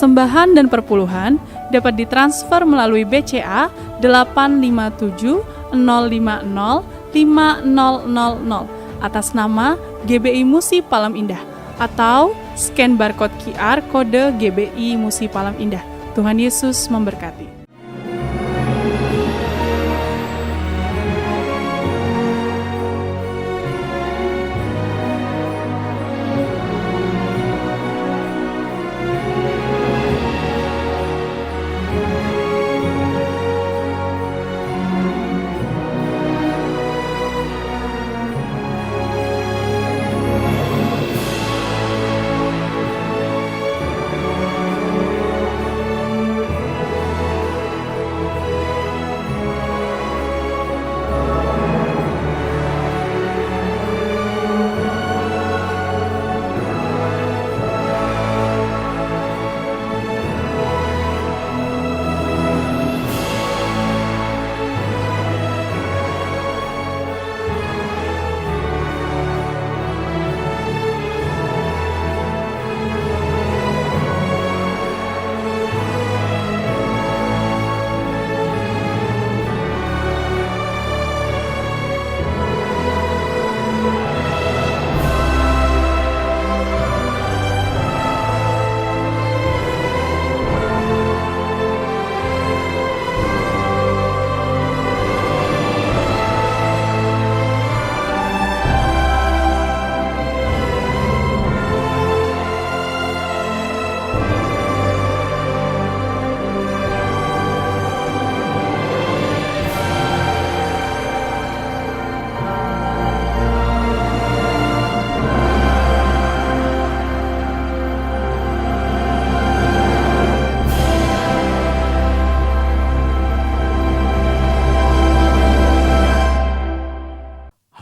persembahan dan perpuluhan dapat ditransfer melalui BCA 857 050 5000 atas nama GBI Musi Palem Indah atau scan barcode QR kode GBI Musi Palem Indah. Tuhan Yesus memberkati.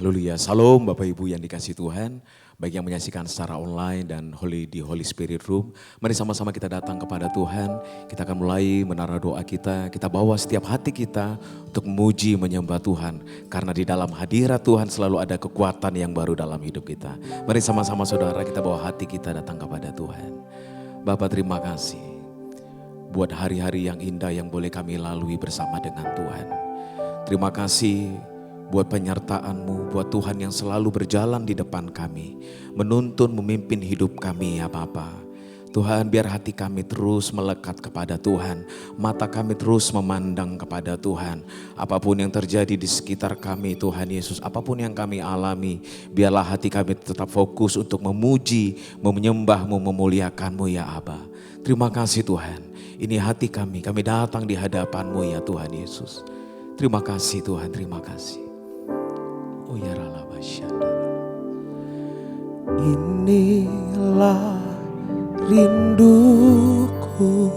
Haleluya, Salam Bapak Ibu yang dikasihi Tuhan, baik yang menyaksikan secara online dan di Holy Spirit Room. Mari sama-sama kita datang kepada Tuhan, kita akan mulai menara doa kita bawa setiap hati kita untuk memuji menyembah Tuhan. Karena di dalam hadirat Tuhan selalu ada kekuatan yang baru dalam hidup kita. Mari sama-sama saudara kita bawa hati kita datang kepada Tuhan. Bapak terima kasih buat hari-hari yang indah yang boleh kami lalui bersama dengan Tuhan. Terima kasih buat penyertaan-Mu, buat Tuhan yang selalu berjalan di depan kami, menuntun, memimpin hidup kami ya Bapa. Tuhan biar hati kami terus melekat kepada Tuhan, mata kami terus memandang kepada Tuhan. Apapun yang terjadi di sekitar kami Tuhan Yesus, apapun yang kami alami, biarlah hati kami tetap fokus untuk memuji, menyembah-Mu, memuliakan-Mu ya Aba. Terima kasih Tuhan, ini hati kami datang di hadapan-Mu ya Tuhan Yesus. Terima kasih Tuhan, terima kasih. Oh ya Ralabasyanda. Inilah rinduku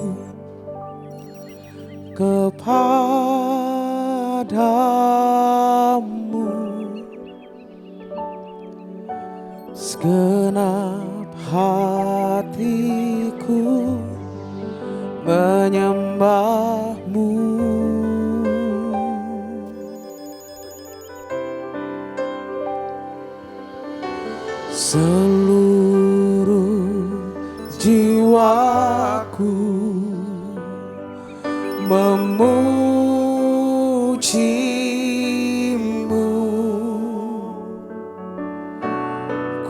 kepadamu, segenap hatiku menyembah-Mu. Seluruh jiwaku memuji-Mu,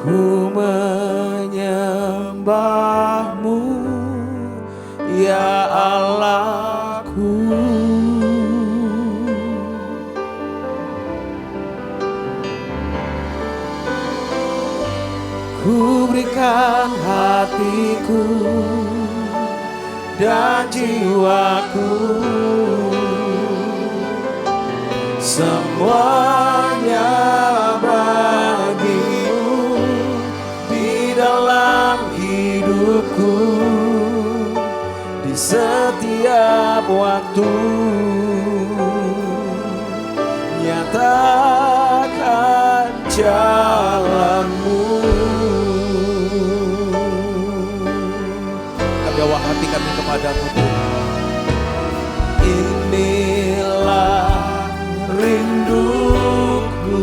ku menyembah-Mu ya Allahku. Ku berikan hatiku dan jiwaku, semuanya bagi-Mu di dalam hidupku, di setiap waktu. Nyatakan jalan-Mu. Bawa hati kami kepadamu Tuhan. Inilah rinduku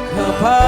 kepadamu,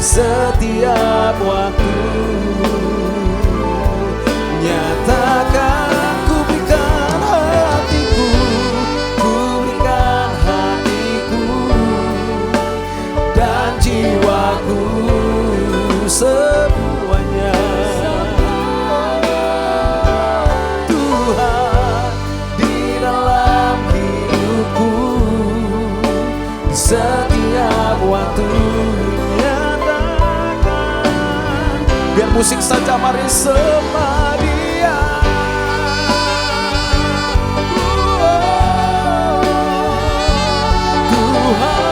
setiap waktu. Nyatakan ku berikan hatiku, ku berikan hatiku dan jiwaku semuanya. Tuhan di dalam hidupku setiap waktu. Nyatakan, biar musik saja, mari sembah Dia. Tuhan,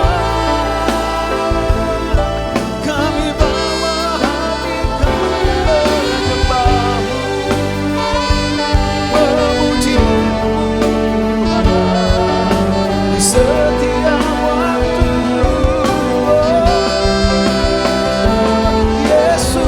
kami bawa hati kami menyembah-Mu, memuji-Mu di setiap waktu. Yesus,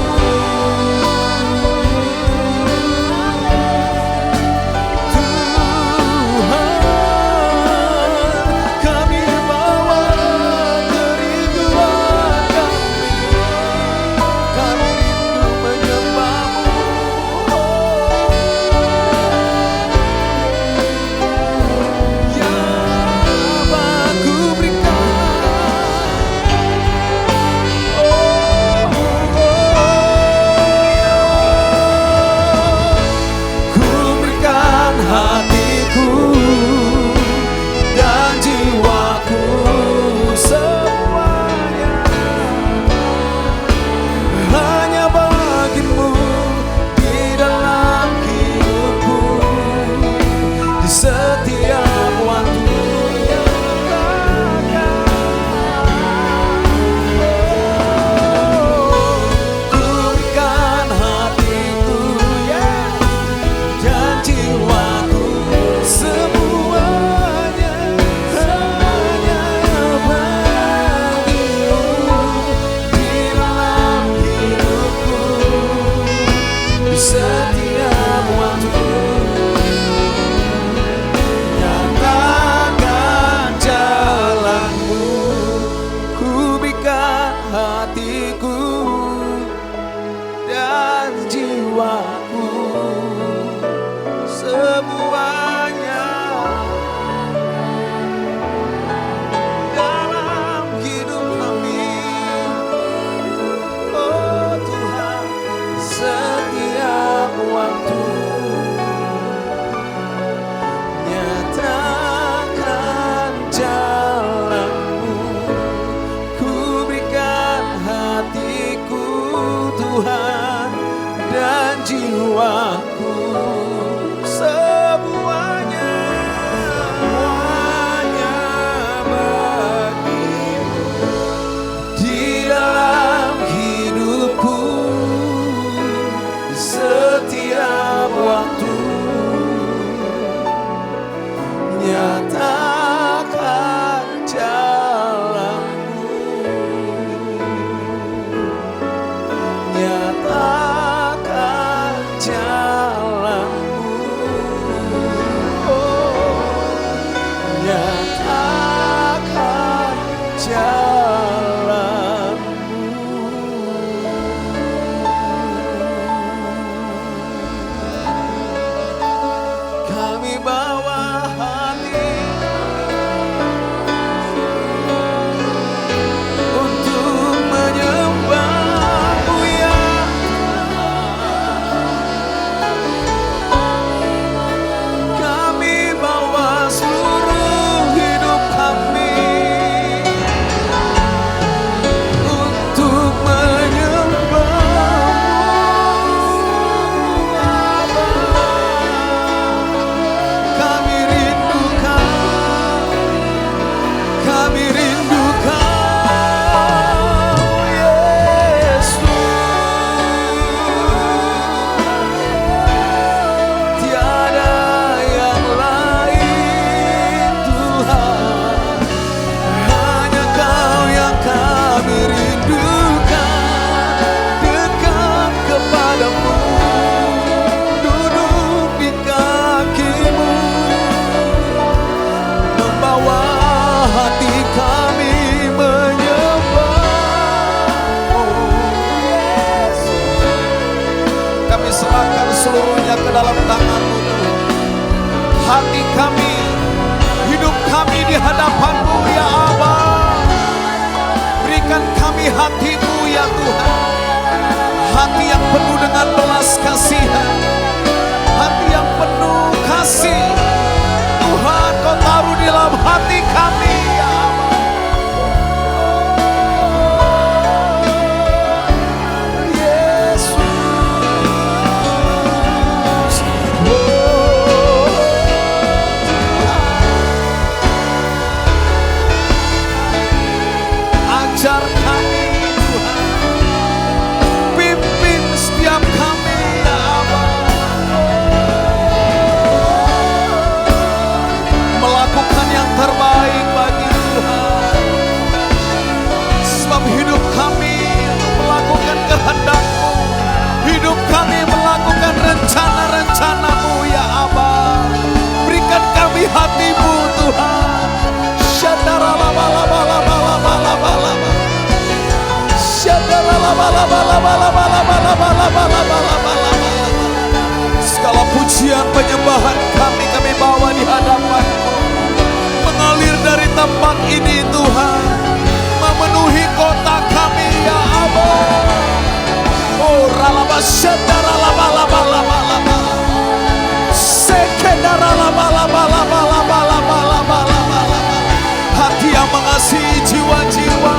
jiwaku semuanya, semuanya bagimu di dalam hidupku di setiap waktu. Nyatakan jalanmu, nyatakan jalan dalam tangan-Mu Tuhan. Hati kami, hidup kami di hadapan-Mu ya Aba. Berikan kami hati-Mu ya Tuhan. Hati yang penuh dengan belas kasihan, hati yang penuh kasih. Tuhan, Kau taruh di dalam hati kami ya Aba. Ajar kami Tuhan, pimpin setiap kami ya Aba, melakukan yang terbaik bagi Tuhan. Sebab hidup kami melakukan kehendak-Mu, hidup kami melakukan rencana-rencana-Mu ya Aba. Berikan kami hati-Mu Tuhan. Segala pujian penyembahan kami bawa di hadapan-Mu, mengalir dari tempat ini Tuhan, memenuhi kota kami ya Aba. Oh hati yang mengasihi jiwa-jiwa,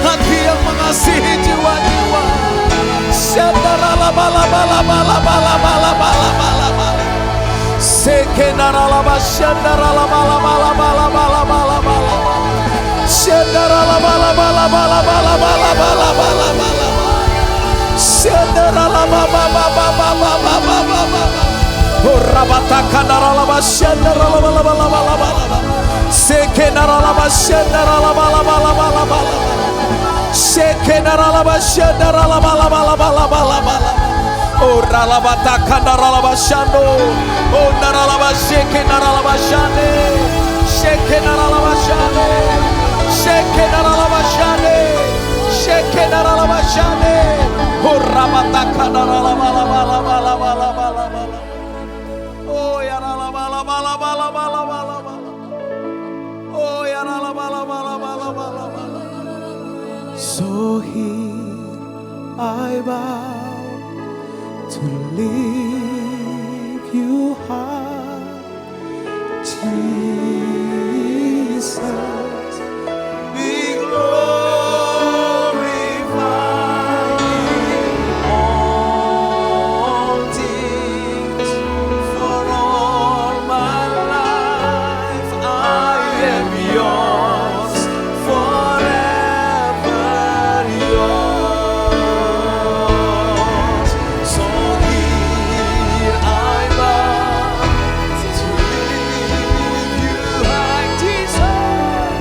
hati yang mengasihi jiwa-jiwa. Oh ralabata kandaralabashando, oh naralabasheke naralabashane, sheke naralabashane, sheke naralabashane, sheke naralabashane, oh rabata kandaralabalabalabalabalabalabala, oh yaralabalabalabalabalabalabala, oh yaralabalabalabalabalabalabala. So here I bow to lift You high, Jesus, be glorified in all things. For all my life I am Yours, forever Yours. So here I bow to lift You high, Jesus.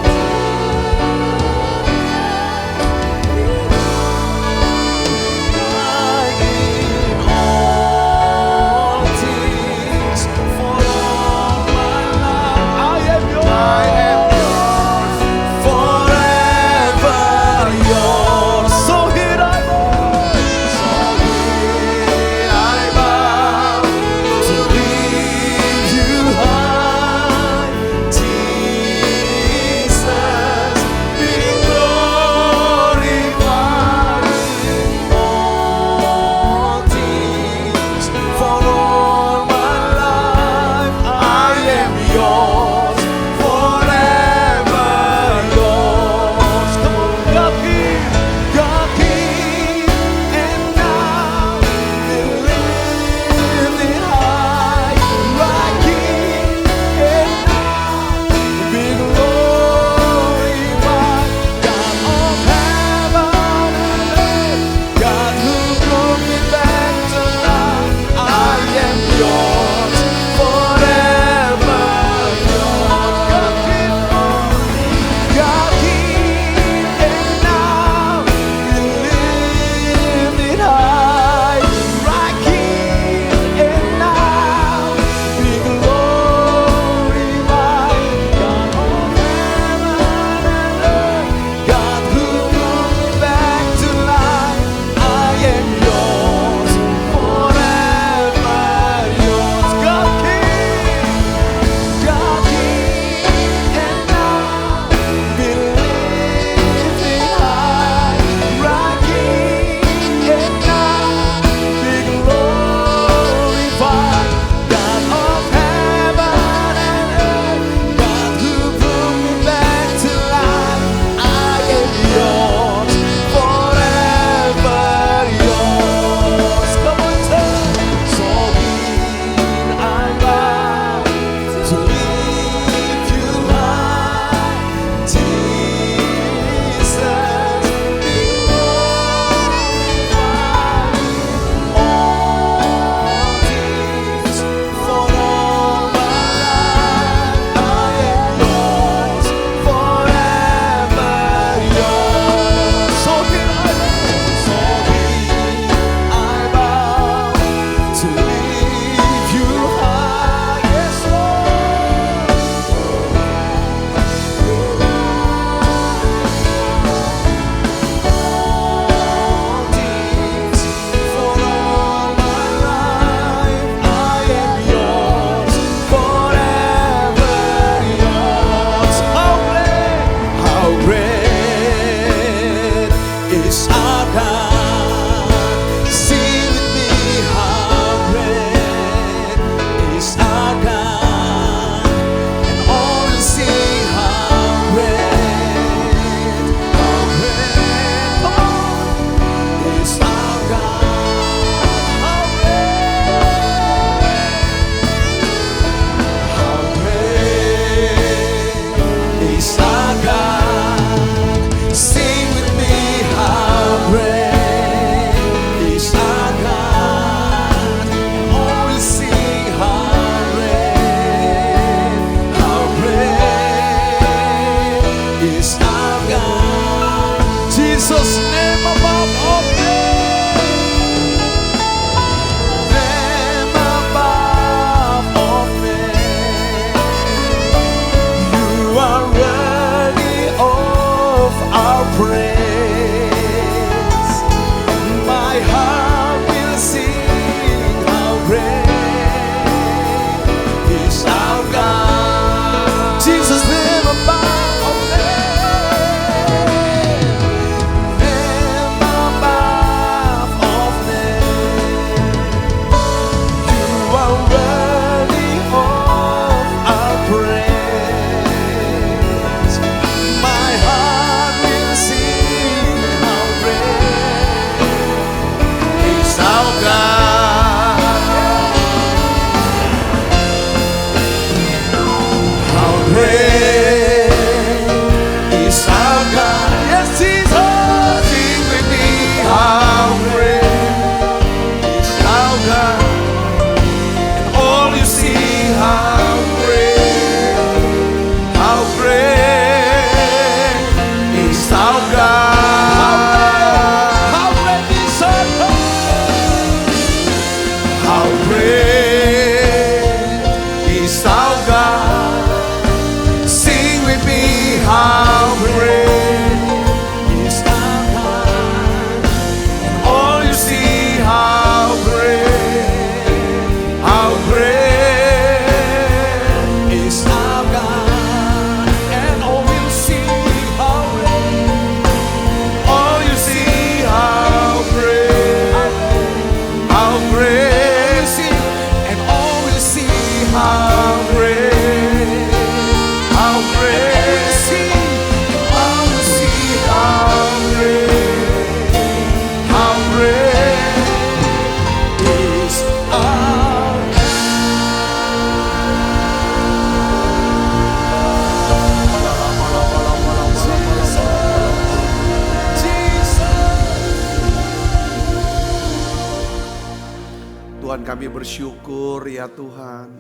kami bersyukur ya Tuhan.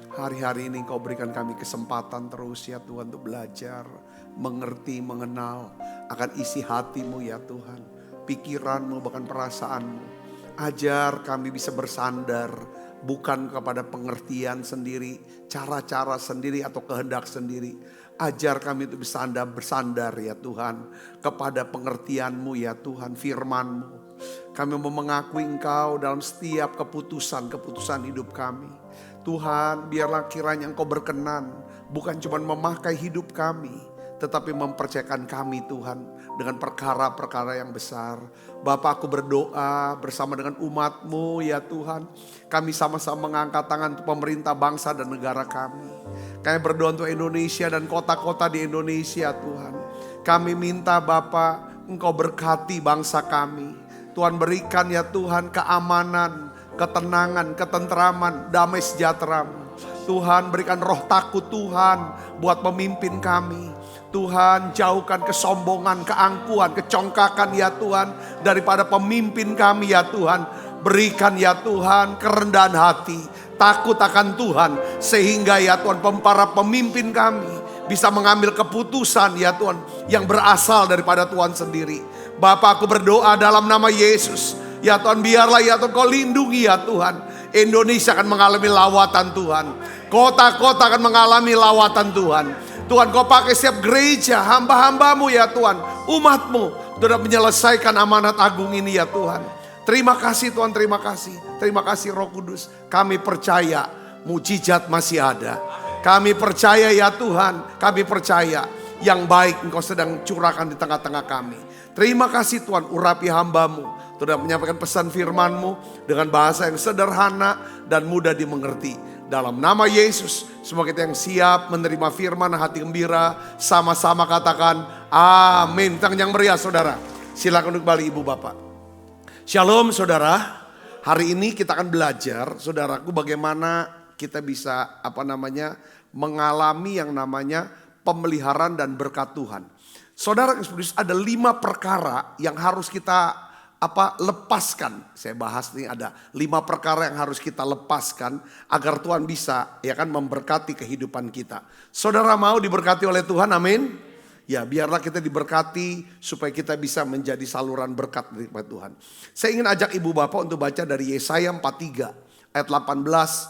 Hari-hari ini Engkau berikan kami kesempatan terus ya Tuhan untuk belajar, mengerti, mengenal akan isi hati-Mu ya Tuhan. Pikiran-Mu, bahkan perasaan-Mu. Ajar kami bisa bersandar bukan kepada pengertian sendiri, cara-cara sendiri atau kehendak sendiri. Ajar kami untuk bersandar ya Tuhan kepada pengertian-Mu ya Tuhan, firman-Mu. Kami mau mengakui Engkau dalam setiap keputusan hidup kami. Tuhan, biarlah kiranya Engkau berkenan bukan cuma memakai hidup kami, tetapi mempercayakan kami Tuhan dengan perkara-perkara yang besar. Bapa, aku berdoa bersama dengan umat-Mu ya Tuhan. Kami sama-sama mengangkat tangan untuk pemerintah bangsa dan negara kami. Kami berdoa untuk Indonesia dan kota-kota di Indonesia Tuhan. Kami minta Bapa, Engkau berkati bangsa kami. Tuhan berikan ya Tuhan keamanan, ketenangan, ketentraman, damai sejahtera. Tuhan berikan roh takut Tuhan buat pemimpin kami. Tuhan jauhkan kesombongan, keangkuhan, kecongkakan ya Tuhan daripada pemimpin kami ya Tuhan. Berikan ya Tuhan kerendahan hati, takut akan Tuhan. Sehingga ya Tuhan para pemimpin kami bisa mengambil keputusan ya Tuhan yang berasal daripada Tuhan sendiri. Bapa, aku berdoa dalam nama Yesus. Ya Tuhan, biarlah ya Tuhan Kau lindungi ya Tuhan. Indonesia akan mengalami lawatan Tuhan. Kota-kota akan mengalami lawatan Tuhan. Tuhan, Kau pakai setiap gereja, hamba-hambamu ya Tuhan. Umat-Mu untuk menyelesaikan amanat agung ini ya Tuhan. Terima kasih Tuhan, terima kasih. Terima kasih Roh Kudus. Kami percaya mujizat masih ada. Kami percaya ya Tuhan, kami percaya yang baik Engkau sedang curahkan di tengah-tengah kami. Terima kasih Tuhan, urapi hamba-Mu. Tuhan menyampaikan pesan firman-Mu dengan bahasa yang sederhana dan mudah dimengerti. Dalam nama Yesus, semua kita yang siap menerima firman, hati gembira, sama-sama katakan amin. Tangan yang meriah saudara. Silakan duduk kembali ibu bapak. Shalom saudara. Hari ini kita akan belajar saudaraku bagaimana kita bisa mengalami yang namanya pemeliharaan dan berkat Tuhan. Saudara Yesus, ada 5 perkara yang harus kita lepaskan. Saya bahas nih ada 5 perkara yang harus kita lepaskan agar Tuhan bisa ya kan memberkati kehidupan kita. Saudara mau diberkati oleh Tuhan, amin. Ya biarlah kita diberkati supaya kita bisa menjadi saluran berkat dari Tuhan. Saya ingin ajak ibu bapak untuk baca dari Yesaya 43. Ayat 18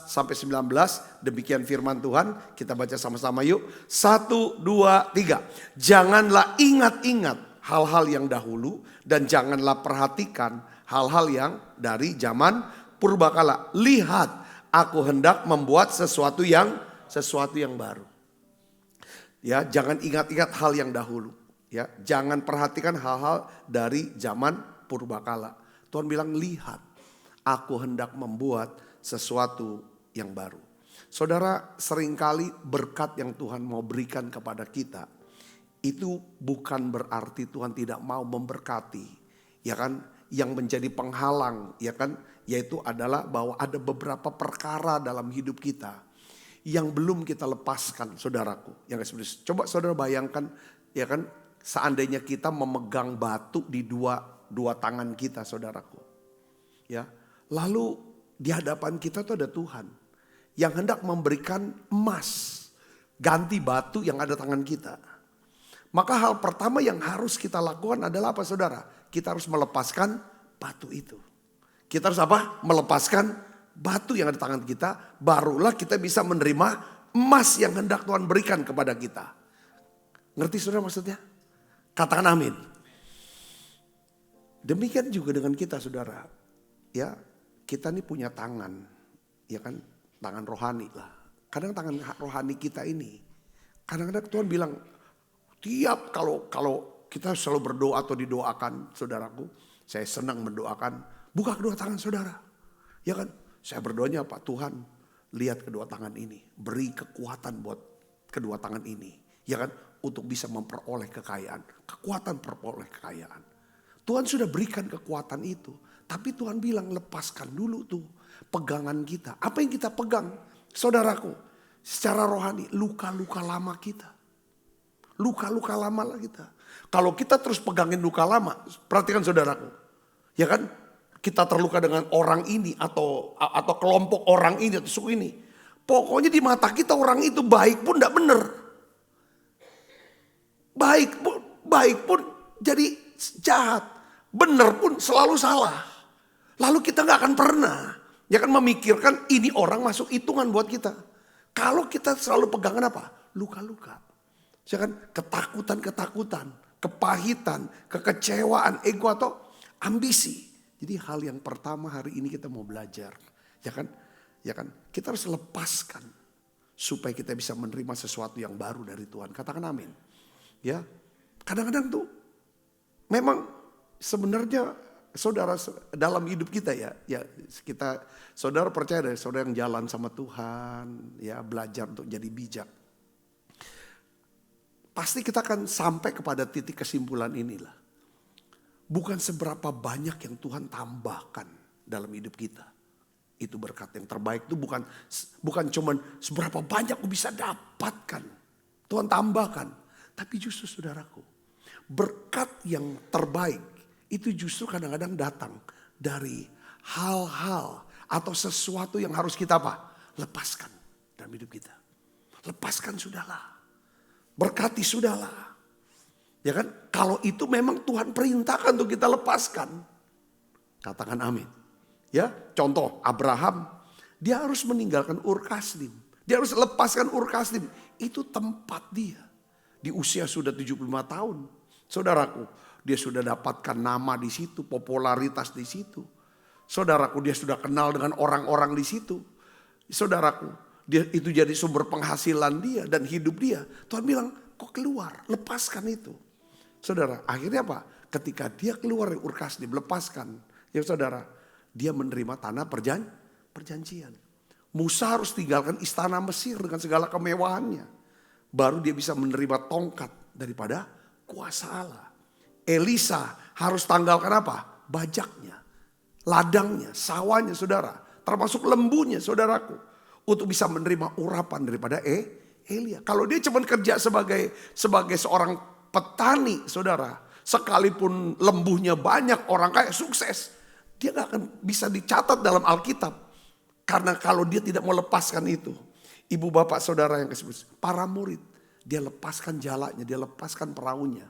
sampai 19, demikian firman Tuhan. Kita baca sama-sama yuk. 1, 2, 3. Janganlah ingat-ingat hal-hal yang dahulu dan janganlah perhatikan hal-hal yang dari zaman purbakala. Lihat, aku hendak membuat sesuatu yang baru. Ya, jangan ingat-ingat hal yang dahulu. Ya, jangan perhatikan hal-hal dari zaman purbakala. Tuhan bilang lihat, aku hendak membuat sesuatu yang baru. Saudara, seringkali berkat yang Tuhan mau berikan kepada kita itu bukan berarti Tuhan tidak mau memberkati, ya kan? Yang menjadi penghalang, ya kan? Yaitu adalah bahwa ada beberapa perkara dalam hidup kita yang belum kita lepaskan, saudaraku. Yang coba saudara bayangkan, ya kan? Seandainya kita memegang batu di dua tangan kita, saudaraku, ya. Lalu di hadapan kita tuh ada Tuhan yang hendak memberikan emas ganti batu yang ada tangan kita. Maka hal pertama yang harus kita lakukan adalah apa saudara? Kita harus melepaskan batu itu. Kita harus apa? Melepaskan batu yang ada di tangan kita. Barulah kita bisa menerima emas yang hendak Tuhan berikan kepada kita. Ngerti saudara maksudnya? Katakan amin. Demikian juga dengan kita saudara. Ya. Kita ini punya tangan, ya kan, tangan rohani lah. Kadang tangan rohani kita ini, kadang-kadang Tuhan bilang, tiap kalau kita selalu berdoa atau didoakan, saudaraku, saya senang mendoakan, buka kedua tangan saudara, ya kan. Saya berdoanya apa? Tuhan, lihat kedua tangan ini, beri kekuatan buat kedua tangan ini, ya kan, untuk bisa memperoleh kekayaan, kekuatan peroleh kekayaan. Tuhan sudah berikan kekuatan itu. Tapi Tuhan bilang lepaskan dulu tuh pegangan kita. Apa yang kita pegang? Saudaraku, secara rohani luka-luka lama kita. Luka-luka lama lah kita. Kalau kita terus pegangin luka lama, perhatikan saudaraku. Ya kan? kita terluka dengan orang ini atau kelompok orang ini atau suku ini. Pokoknya di mata kita orang itu baik pun tidak benar. Baik pun jadi jahat. Benar pun selalu salah. Lalu kita nggak akan pernah memikirkan ini orang masuk hitungan buat kita. Kalau kita selalu pegangan apa? Luka-luka. Ketakutan, kepahitan, kekecewaan, ego atau ambisi. Jadi hal yang pertama hari ini kita mau belajar. Ya kan? Kita harus lepaskan supaya kita bisa menerima sesuatu yang baru dari Tuhan. Katakan amin. Ya. Kadang-kadang tuh memang sebenarnya saudara dalam hidup kita saudara percaya deh, saudara yang jalan sama Tuhan, ya belajar untuk jadi bijak. Pasti kita akan sampai kepada titik kesimpulan inilah. Bukan seberapa banyak yang Tuhan tambahkan dalam hidup kita. Itu berkat yang terbaik itu bukan cuman seberapa banyak aku bisa dapatkan. Tuhan tambahkan. Tapi justru saudaraku, berkat yang terbaik itu justru kadang-kadang datang dari hal-hal atau sesuatu yang harus kita lepaskan dalam hidup kita. Lepaskan sudahlah. Berkati sudahlah. Ya kan? Kalau itu memang Tuhan perintahkan untuk kita lepaskan. Katakan amin. Ya, contoh Abraham, dia harus meninggalkan Ur Kasdim. Dia harus lepaskan Ur Kasdim. Itu tempat dia. Di usia sudah 75 tahun. Saudaraku, dia sudah dapatkan nama di situ, popularitas di situ. Saudaraku, dia sudah kenal dengan orang-orang di situ. Saudaraku, dia itu jadi sumber penghasilan dia dan hidup dia. Tuhan bilang, kok keluar, lepaskan itu. Saudara, akhirnya apa? Ketika dia keluar dari Ur Kasdim, lepaskan. Ya saudara, dia menerima tanah perjanjian. Musa harus tinggalkan istana Mesir dengan segala kemewahannya. Baru dia bisa menerima tongkat daripada kuasa Allah. Elisa harus tanggalkan apa? Bajaknya, ladangnya, sawahnya saudara. Termasuk lembunya saudaraku. Untuk bisa menerima urapan daripada Elia. Kalau dia cuma kerja sebagai seorang petani saudara. Sekalipun lembunya banyak, orang kaya sukses. Dia gak akan bisa dicatat dalam Alkitab. Karena kalau dia tidak mau lepaskan itu. Ibu bapak saudara yang kesebut. Para murid. Dia lepaskan jalannya, dia lepaskan perahunya.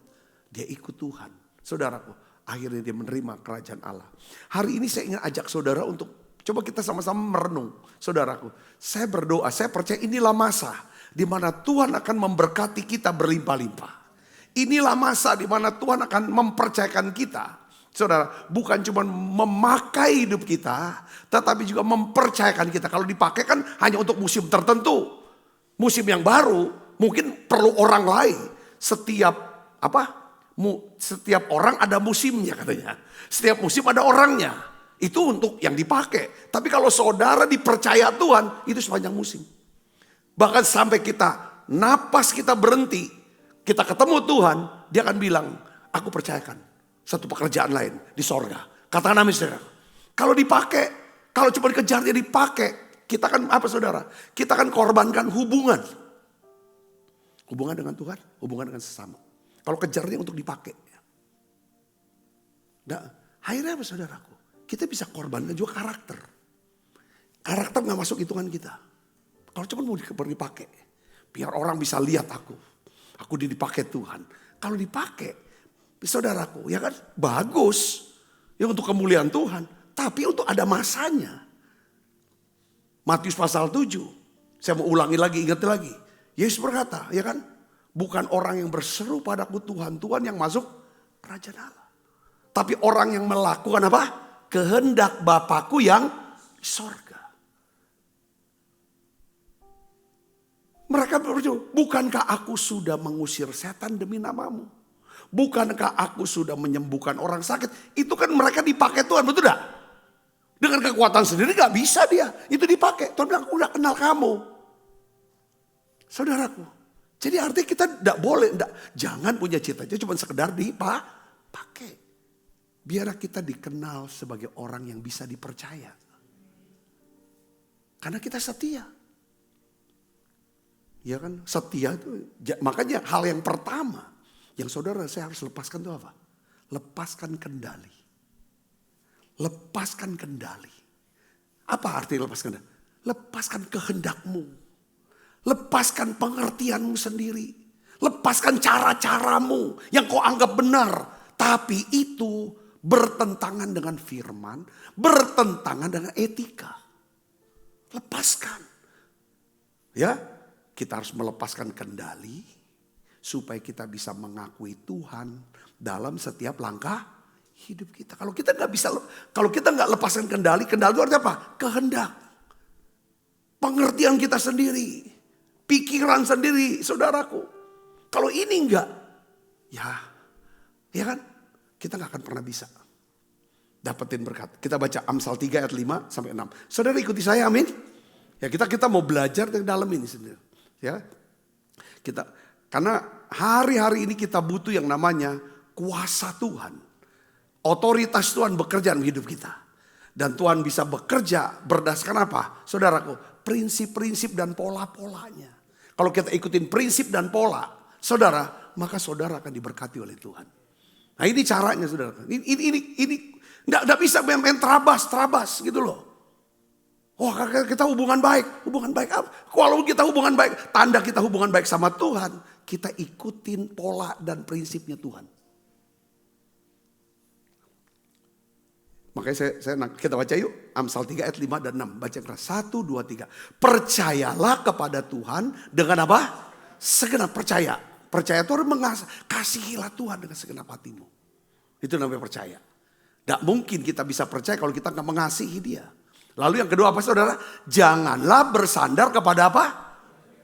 Dia ikut Tuhan. Saudaraku, akhirnya dia menerima kerajaan Allah. Hari ini saya ingin ajak saudara untuk coba kita sama-sama merenung. Saudaraku, saya berdoa, saya percaya inilah masa di mana Tuhan akan memberkati kita berlimpah-limpah. Inilah masa di mana Tuhan akan mempercayakan kita. Saudara, bukan cuma memakai hidup kita, tetapi juga mempercayakan kita. Kalau dipakai kan hanya untuk musim tertentu. Musim yang baru mungkin perlu orang lain. Setiap orang ada musimnya katanya. Setiap musim ada orangnya. Itu untuk yang dipakai. Tapi kalau saudara dipercaya Tuhan, itu sepanjang musim. Bahkan sampai napas kita berhenti, kita ketemu Tuhan, dia akan bilang, aku percayakan satu pekerjaan lain di sorga. Katakan amin saudara. Kalau dipakai, kalau cuma dikejar dia dipakai, kita kan apa saudara? Kita akan korbankan hubungan. Hubungan dengan Tuhan, hubungan dengan sesama. Kalau kejarnya untuk dipakai. Nah, akhirnya apa saudaraku? Kita bisa korbankan juga karakter. Karakter gak masuk hitungan kita. Kalau cuma mau dipakai. Biar orang bisa lihat aku. Aku dipakai Tuhan. Kalau dipakai, saudaraku ya kan bagus. Ya untuk kemuliaan Tuhan. Tapi untuk ada masanya. Matius pasal 7. Saya mau ulangi lagi, ingat lagi. Yesus berkata, ya kan. Bukan orang yang berseru padaku Tuhan. Tuhan yang masuk kerajaan Allah. Tapi orang yang melakukan apa? Kehendak Bapakku yang di sorga. Mereka berkata, bukankah aku sudah mengusir setan demi namamu? Bukankah aku sudah menyembuhkan orang sakit? Itu kan mereka dipakai Tuhan, betul tidak? Dengan kekuatan sendiri gak bisa dia. Itu dipakai. Tuhan bilang, aku udah kenal kamu. Saudaraku. Jadi artinya kita tidak boleh. Jangan punya cita-cita cuma sekedar dipakai. Biar kita dikenal sebagai orang yang bisa dipercaya. Karena kita setia. Ya kan, setia itu. Makanya hal yang pertama yang saudara saya harus lepaskan itu apa? Lepaskan kendali. lepaskan kendali. Apa arti lepaskan kendali? Lepaskan kehendakmu. Lepaskan pengertianmu sendiri. Lepaskan cara-caramu yang kau anggap benar. Tapi itu bertentangan dengan firman, bertentangan dengan etika. Lepaskan. Ya, kita harus melepaskan kendali supaya kita bisa mengakui Tuhan dalam setiap langkah hidup kita. Kalau kita nggak lepaskan kendali itu artinya apa? Kehendak. Pengertian kita sendiri, pikiran sendiri, saudaraku. Kalau ini enggak, ya kan? Kita nggak akan pernah bisa dapetin berkat. Kita baca Amsal 3 ayat 5 sampai 6. Saudara ikuti saya, amin. Ya kita mau belajar dari dalam ini sendiri. Ya. Karena hari-hari ini kita butuh yang namanya kuasa Tuhan. Otoritas Tuhan bekerja dalam hidup kita. Dan Tuhan bisa bekerja berdasarkan apa? Saudaraku, prinsip-prinsip dan pola-polanya. Kalau kita ikutin prinsip dan pola, saudara, maka saudara akan diberkati oleh Tuhan. Nah ini caranya saudara. Ini nggak bisa main terabas gitu loh. Oh kita hubungan baik apa? Kalau kita hubungan baik, tanda kita hubungan baik sama Tuhan, kita ikutin pola dan prinsipnya Tuhan. Makanya kita baca yuk Amsal 3 ayat 5 dan 6. Baca keras 1, 2, 3. Percayalah kepada Tuhan dengan apa? Segenap percaya. Percaya itu harus kasihilah Tuhan dengan segenap hatimu. Itu namanya percaya. Gak mungkin kita bisa percaya kalau kita gak mengasihi dia. Lalu yang kedua apa saudara? Janganlah bersandar kepada apa?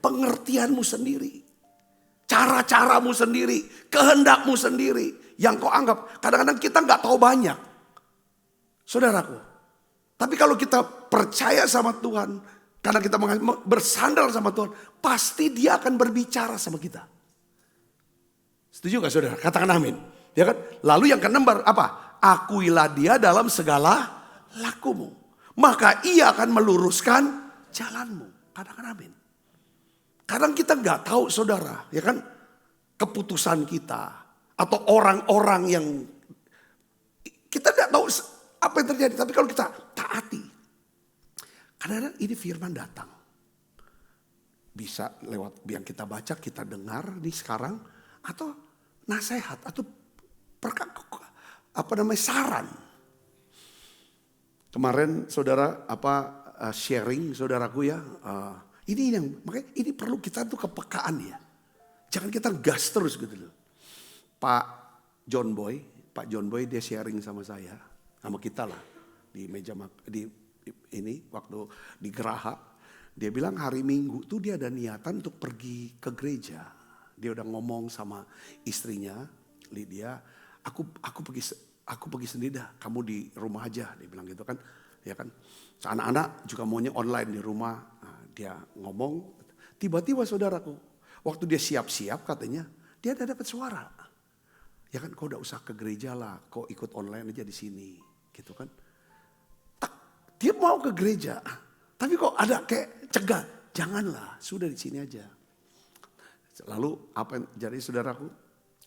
Pengertianmu sendiri. Cara-caramu sendiri. Kehendakmu sendiri. Yang kau anggap. Kadang-kadang kita gak tahu banyak. Saudaraku. Tapi kalau kita percaya sama Tuhan. Karena kita bersandar sama Tuhan. Pasti dia akan berbicara sama kita. Setuju gak saudara? Katakan amin. Ya kan? Lalu yang keenam apa? Akuilah dia dalam segala lakumu. Maka ia akan meluruskan jalanmu. Katakan amin. Kadang kita nggak tahu saudara, ya kan? Keputusan kita atau orang-orang yang kita nggak tahu apa yang terjadi. Tapi kalau kita taati, kadang-kadang ini firman datang. Bisa lewat yang kita baca, kita dengar nih sekarang, atau nasihat atau saran. Kemarin saudara sharing saudaraku ya, ini yang makanya ini perlu kita tuh kepekaan ya. Jangan kita gas terus gitu loh. Pak John Boy dia sharing sama saya, sama kita lah di meja ini waktu di Geraha. Dia bilang hari Minggu tuh dia ada niatan untuk pergi ke gereja. Dia udah ngomong sama istrinya Lydia, aku pergi sendiri dah, kamu di rumah aja, dia bilang gitu kan, ya kan. Anak-anak juga maunya online di rumah. Nah, dia ngomong, tiba-tiba saudaraku, waktu dia siap-siap katanya, dia ada dapat suara, ya kan, kau udah usah ke gereja lah, kau ikut online aja di sini, gitu kan. Dia mau ke gereja, tapi kok ada kayak cegah, janganlah, sudah di sini aja. Lalu apa yang jadi saudaraku?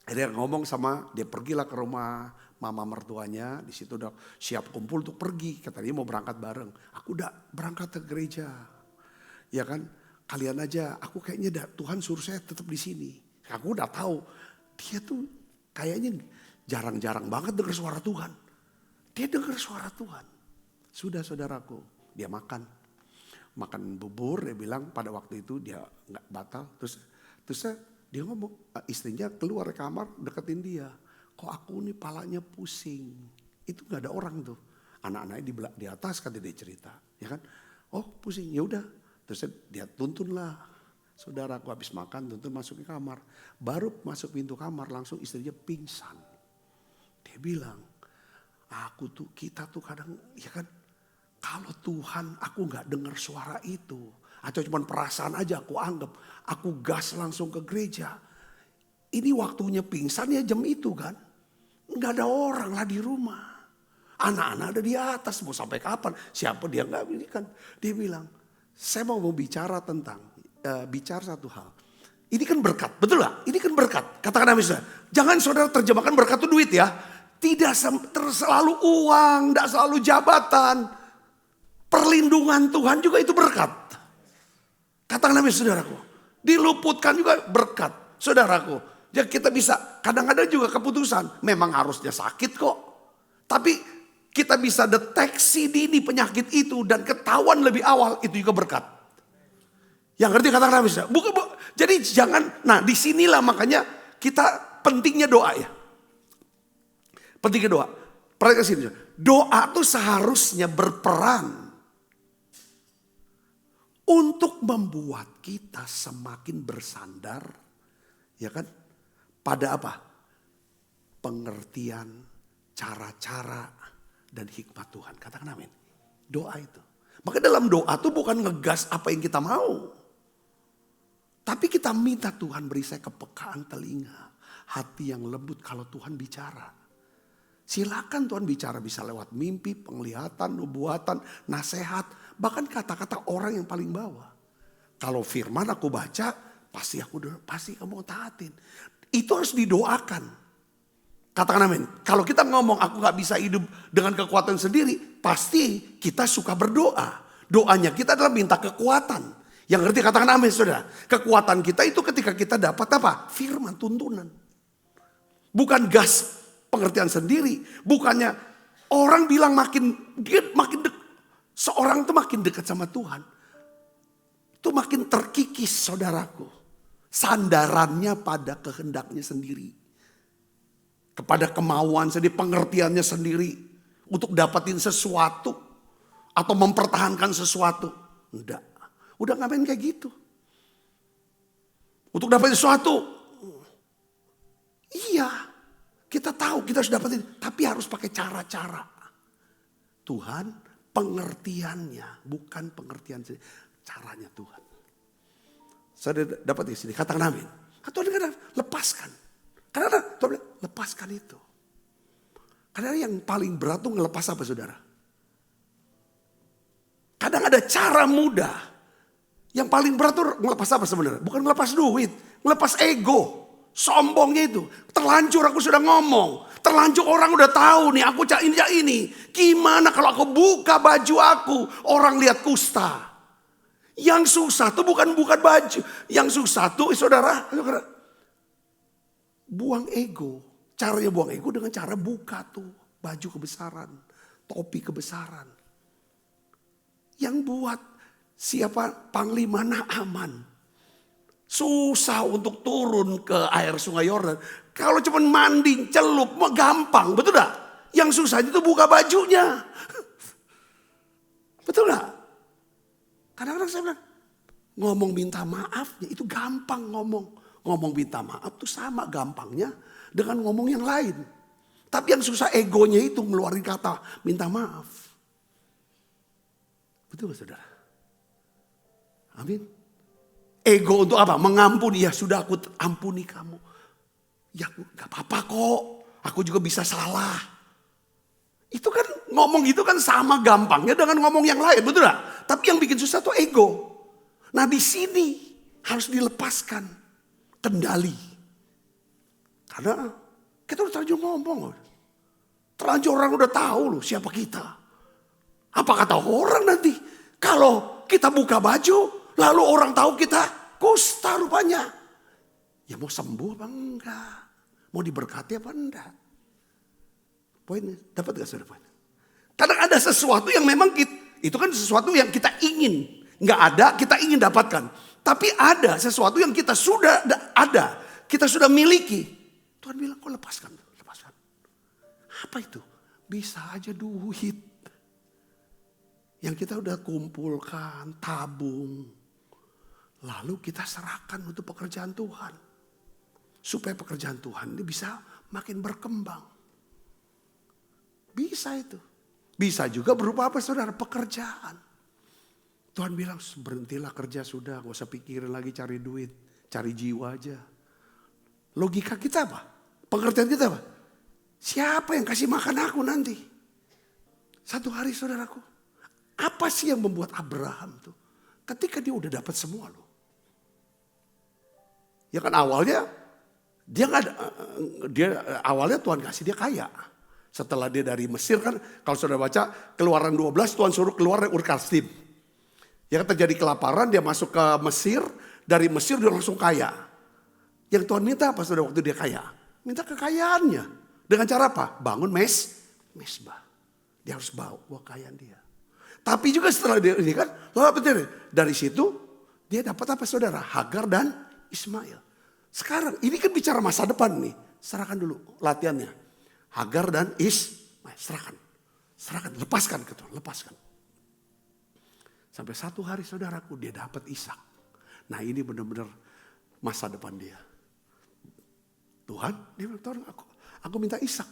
Dia ngomong sama, dia pergilah ke rumah mama mertuanya, di situ udah siap kumpul untuk pergi. Kata dia mau berangkat bareng. Aku udah berangkat ke gereja. Ya kan, kalian aja. Aku kayaknya Tuhan suruh saya tetap di sini. Aku udah tahu, dia tuh kayaknya jarang-jarang banget dengar suara Tuhan. Dia dengar suara Tuhan. Sudah saudaraku, dia makan bubur. Dia bilang pada waktu itu dia nggak batal. Terus dia ngomong, istrinya keluar kamar deketin dia. Kok aku nih palanya pusing. Itu gak ada orang tuh. Anak-anaknya di atas kan dia cerita. Ya kan? Oh pusing, ya udah. Terus dia tuntun lah. Saudara aku habis makan tuntun masuk ke kamar. Baru masuk pintu kamar langsung istrinya pingsan. Dia bilang, kita tuh kadang, ya kan. Kalau Tuhan aku gak dengar suara itu. Atau cuma perasaan aja aku anggap. Aku gas langsung ke gereja. Ini waktunya pingsan ya jam itu kan. Nggak ada orang lah di rumah. Anak-anak ada di atas. Mau sampai kapan? Siapa dia nggak ini kan. Dia bilang, saya mau bicara tentang. Bicara satu hal. Ini kan berkat. Betul lah? Ini kan berkat. Katakan amin saudara. Jangan saudara terjemahkan berkat itu duit ya. Tidak selalu uang, tidak selalu jabatan. Perlindungan Tuhan juga itu berkat. Katakan amin saudaraku. Diluputkan juga berkat saudaraku. Jadi kita bisa kadang-kadang juga keputusan. Memang harusnya sakit kok. Tapi kita bisa deteksi dini penyakit itu dan ketahuan lebih awal, itu juga berkat. Yang ngerti katakan amin saudara. Jadi jangan, nah disinilah makanya kita pentingnya doa ya. Pentingnya doa. Perhatikan sini. Doa itu seharusnya berperan untuk membuat kita semakin bersandar, ya kan? Pada apa? Pengertian, cara-cara, dan hikmat Tuhan. Katakan amin. Doa itu. Maka dalam doa itu bukan ngegas apa yang kita mau. Tapi kita minta Tuhan beri saya kepekaan telinga. Hati yang lembut kalau Tuhan bicara. Silakan Tuhan bicara, bisa lewat mimpi, penglihatan, nubuatan, nasihat, bahkan kata-kata orang yang paling bawah. Kalau firman aku baca, pasti kamu taatin. Itu harus didoakan. Katakan amin. Kalau kita ngomong aku gak bisa hidup dengan kekuatan sendiri, pasti kita suka berdoa. Doanya kita adalah minta kekuatan. Yang ngerti katakan amin saudara. Kekuatan kita itu ketika kita dapat apa? Firman, tuntunan. Bukan gas pengertian sendiri. Bukannya orang bilang seorang itu makin dekat sama Tuhan. Itu makin terkikis saudaraku. Sandarannya pada kehendaknya sendiri. Kepada kemauan sendiri, pengertiannya sendiri. Untuk dapatin sesuatu. Atau mempertahankan sesuatu. Udah ngapain kayak gitu. Untuk dapatin sesuatu. Iya. Kita tahu kita harus dapatin. Tapi harus pakai cara-cara. Tuhan pengertiannya. Bukan pengertian sendiri. Caranya Tuhan. Saya dapat di sini. Katakan amin. Tuhan lepaskan. Karena Tuhan bilang lepaskan itu. Karena yang paling berat itu ngelepas apa saudara? Kadang ada cara mudah. Yang paling berat itu ngelepas apa sebenarnya? Bukan ngelepas duit. Ngelepas ego. Sombongnya itu. Terlanjur aku sudah ngomong. Terlanjur orang udah tahu nih aku cak ini. Gimana kalau aku buka baju aku. Orang lihat kusta. Yang susah tuh bukan baju. Yang susah tuh saudara. Buang ego. Caranya buang ego dengan cara buka tuh. Baju kebesaran. Topi kebesaran. Yang buat siapa Panglima Naaman. Susah untuk turun ke air sungai Yordan. Kalau cuma mandi, celup, gampang. Betul gak? Yang susah itu buka bajunya. Betul gak? Kadang-kadang saya bilang, ngomong minta maafnya itu gampang ngomong. Ngomong minta maaf itu sama gampangnya dengan ngomong yang lain. Tapi yang susah egonya itu ngeluarin kata minta maaf. Betul gak saudara? Amin. Ego untuk apa? Mengampuni. Ya sudah aku ampuni kamu. Ya gak apa-apa kok. Aku juga bisa salah. Itu kan ngomong gitu kan sama gampangnya dengan ngomong yang lain. Betul gak? Tapi yang bikin susah tuh ego. Nah di sini harus dilepaskan kendali. Karena kita udah terlanjur ngomong. Terlanjur orang udah tahu loh siapa kita. Apa kata orang nanti? Kalau kita buka baju, lalu orang tahu kita kusta rupanya. Ya mau sembuh apa enggak? Mau diberkati apa enggak? Poinnya, dapat gak saudara poinnya? Kadang ada sesuatu yang memang itu kan sesuatu yang kita ingin. Nggak ada, kita ingin dapatkan. Tapi ada sesuatu yang kita sudah ada. Kita sudah miliki. Tuhan bilang kok lepaskan. Apa itu? Bisa aja duit. Yang kita udah kumpulkan, tabung. Lalu kita serahkan untuk pekerjaan Tuhan. Supaya pekerjaan Tuhan ini bisa makin berkembang. Bisa itu. Bisa juga berupa apa saudara? Pekerjaan. Tuhan bilang berhentilah kerja sudah. Gak usah pikirin lagi cari duit. Cari jiwa aja. Logika kita apa? Pengertian kita apa? Siapa yang kasih makan aku nanti? Satu hari saudaraku. Apa sih yang membuat Abraham tuh? Ketika dia udah dapat semua loh. Ya kan awalnya awalnya Tuhan kasih dia kaya. Setelah dia dari Mesir kan, kalau saudara baca Keluaran 12, Tuhan suruh keluar dari Ur Kasdim. Ya kan terjadi kelaparan, dia masuk ke Mesir, dari Mesir dia langsung kaya. Yang Tuhan minta apa saudara waktu dia kaya? Minta kekayaannya. Dengan cara apa? Bangun mesbah. Dia harus bawa kekayaan dia. Tapi juga setelah dia ini kan, lalu apa terjadi? Dari situ dia dapat apa saudara? Hagar dan Ismail. Sekarang ini kan bicara masa depan nih. Serahkan dulu latihannya. Hagar dan Ismail, serahkan, lepaskan ke Tuhan, lepaskan. Sampai satu hari saudaraku dia dapat Ishak. Nah ini benar-benar masa depan dia. Tuhan, dia bilang, Tuhan aku minta Ishak.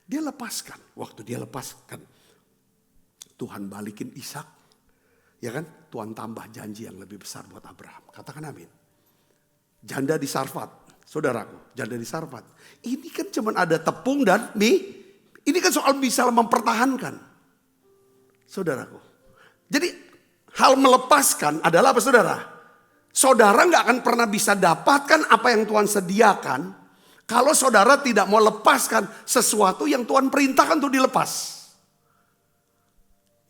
Dia lepaskan, waktu dia lepaskan, Tuhan balikin Ishak, ya kan? Tuhan tambah janji yang lebih besar buat Abraham. Katakan amin. Janda di Sarfat, saudaraku, janda di Sarfat. Ini kan cuma ada tepung dan mie. Ini kan soal bisa mempertahankan, saudaraku. Jadi hal melepaskan adalah apa saudara? Saudara nggak akan pernah bisa dapatkan apa yang Tuhan sediakan kalau saudara tidak mau lepaskan sesuatu yang Tuhan perintahkan untuk dilepas.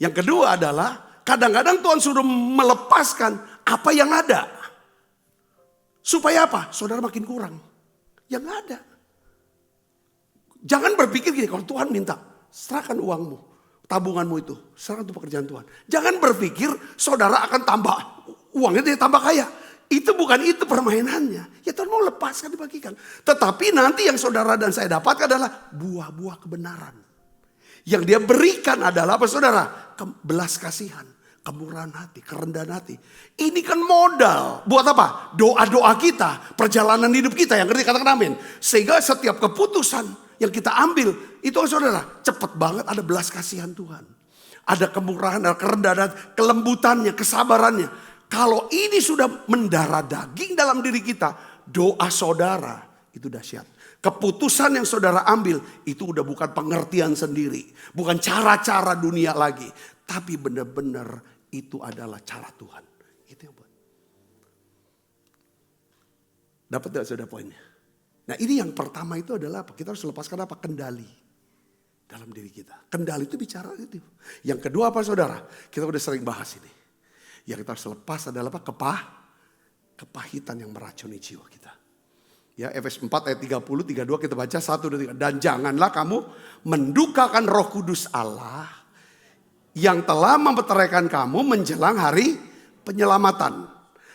Yang kedua adalah kadang-kadang Tuhan suruh melepaskan apa yang ada. Supaya apa? Saudara makin kurang. Yang ada. Jangan berpikir gini, kalau Tuhan minta, serahkan uangmu, tabunganmu itu, serahkan untuk pekerjaan Tuhan. Jangan berpikir saudara akan tambah, uangnya dia tambah kaya. Itu bukan itu permainannya. Ya Tuhan mau lepaskan dibagikan. Tetapi nanti yang saudara dan saya dapatkan adalah buah-buah kebenaran. Yang dia berikan adalah apa saudara? Belas kasihan, kemurahan hati, kerendahan hati. Ini kan modal. Buat apa? Doa-doa kita, perjalanan hidup kita yang ngerti katakan amin. Sehingga setiap keputusan yang kita ambil, itu saudara cepat banget ada belas kasihan Tuhan. Ada kemurahan, ada kerendahan, kelembutannya, kesabarannya. Kalau ini sudah mendarah daging dalam diri kita, doa saudara itu dahsyat. Keputusan yang saudara ambil itu udah bukan pengertian sendiri. Bukan cara-cara dunia lagi. Tapi benar-benar itu adalah cara Tuhan. Itu yang buat. Dapat tidak saudara poinnya? Nah ini yang pertama itu adalah apa? Kita harus lepaskan apa? Kendali. Dalam diri kita. Kendali itu bicara itu. Yang kedua apa saudara? Kita udah sering bahas ini. Yang kita harus lepas adalah apa? Kepahitan yang meracuni jiwa kita. Ya, Efesus 4 ayat 30, 32 kita baca 1, 2, 3. Dan janganlah kamu mendukakan Roh Kudus Allah yang telah memperteraikan kamu menjelang hari penyelamatan.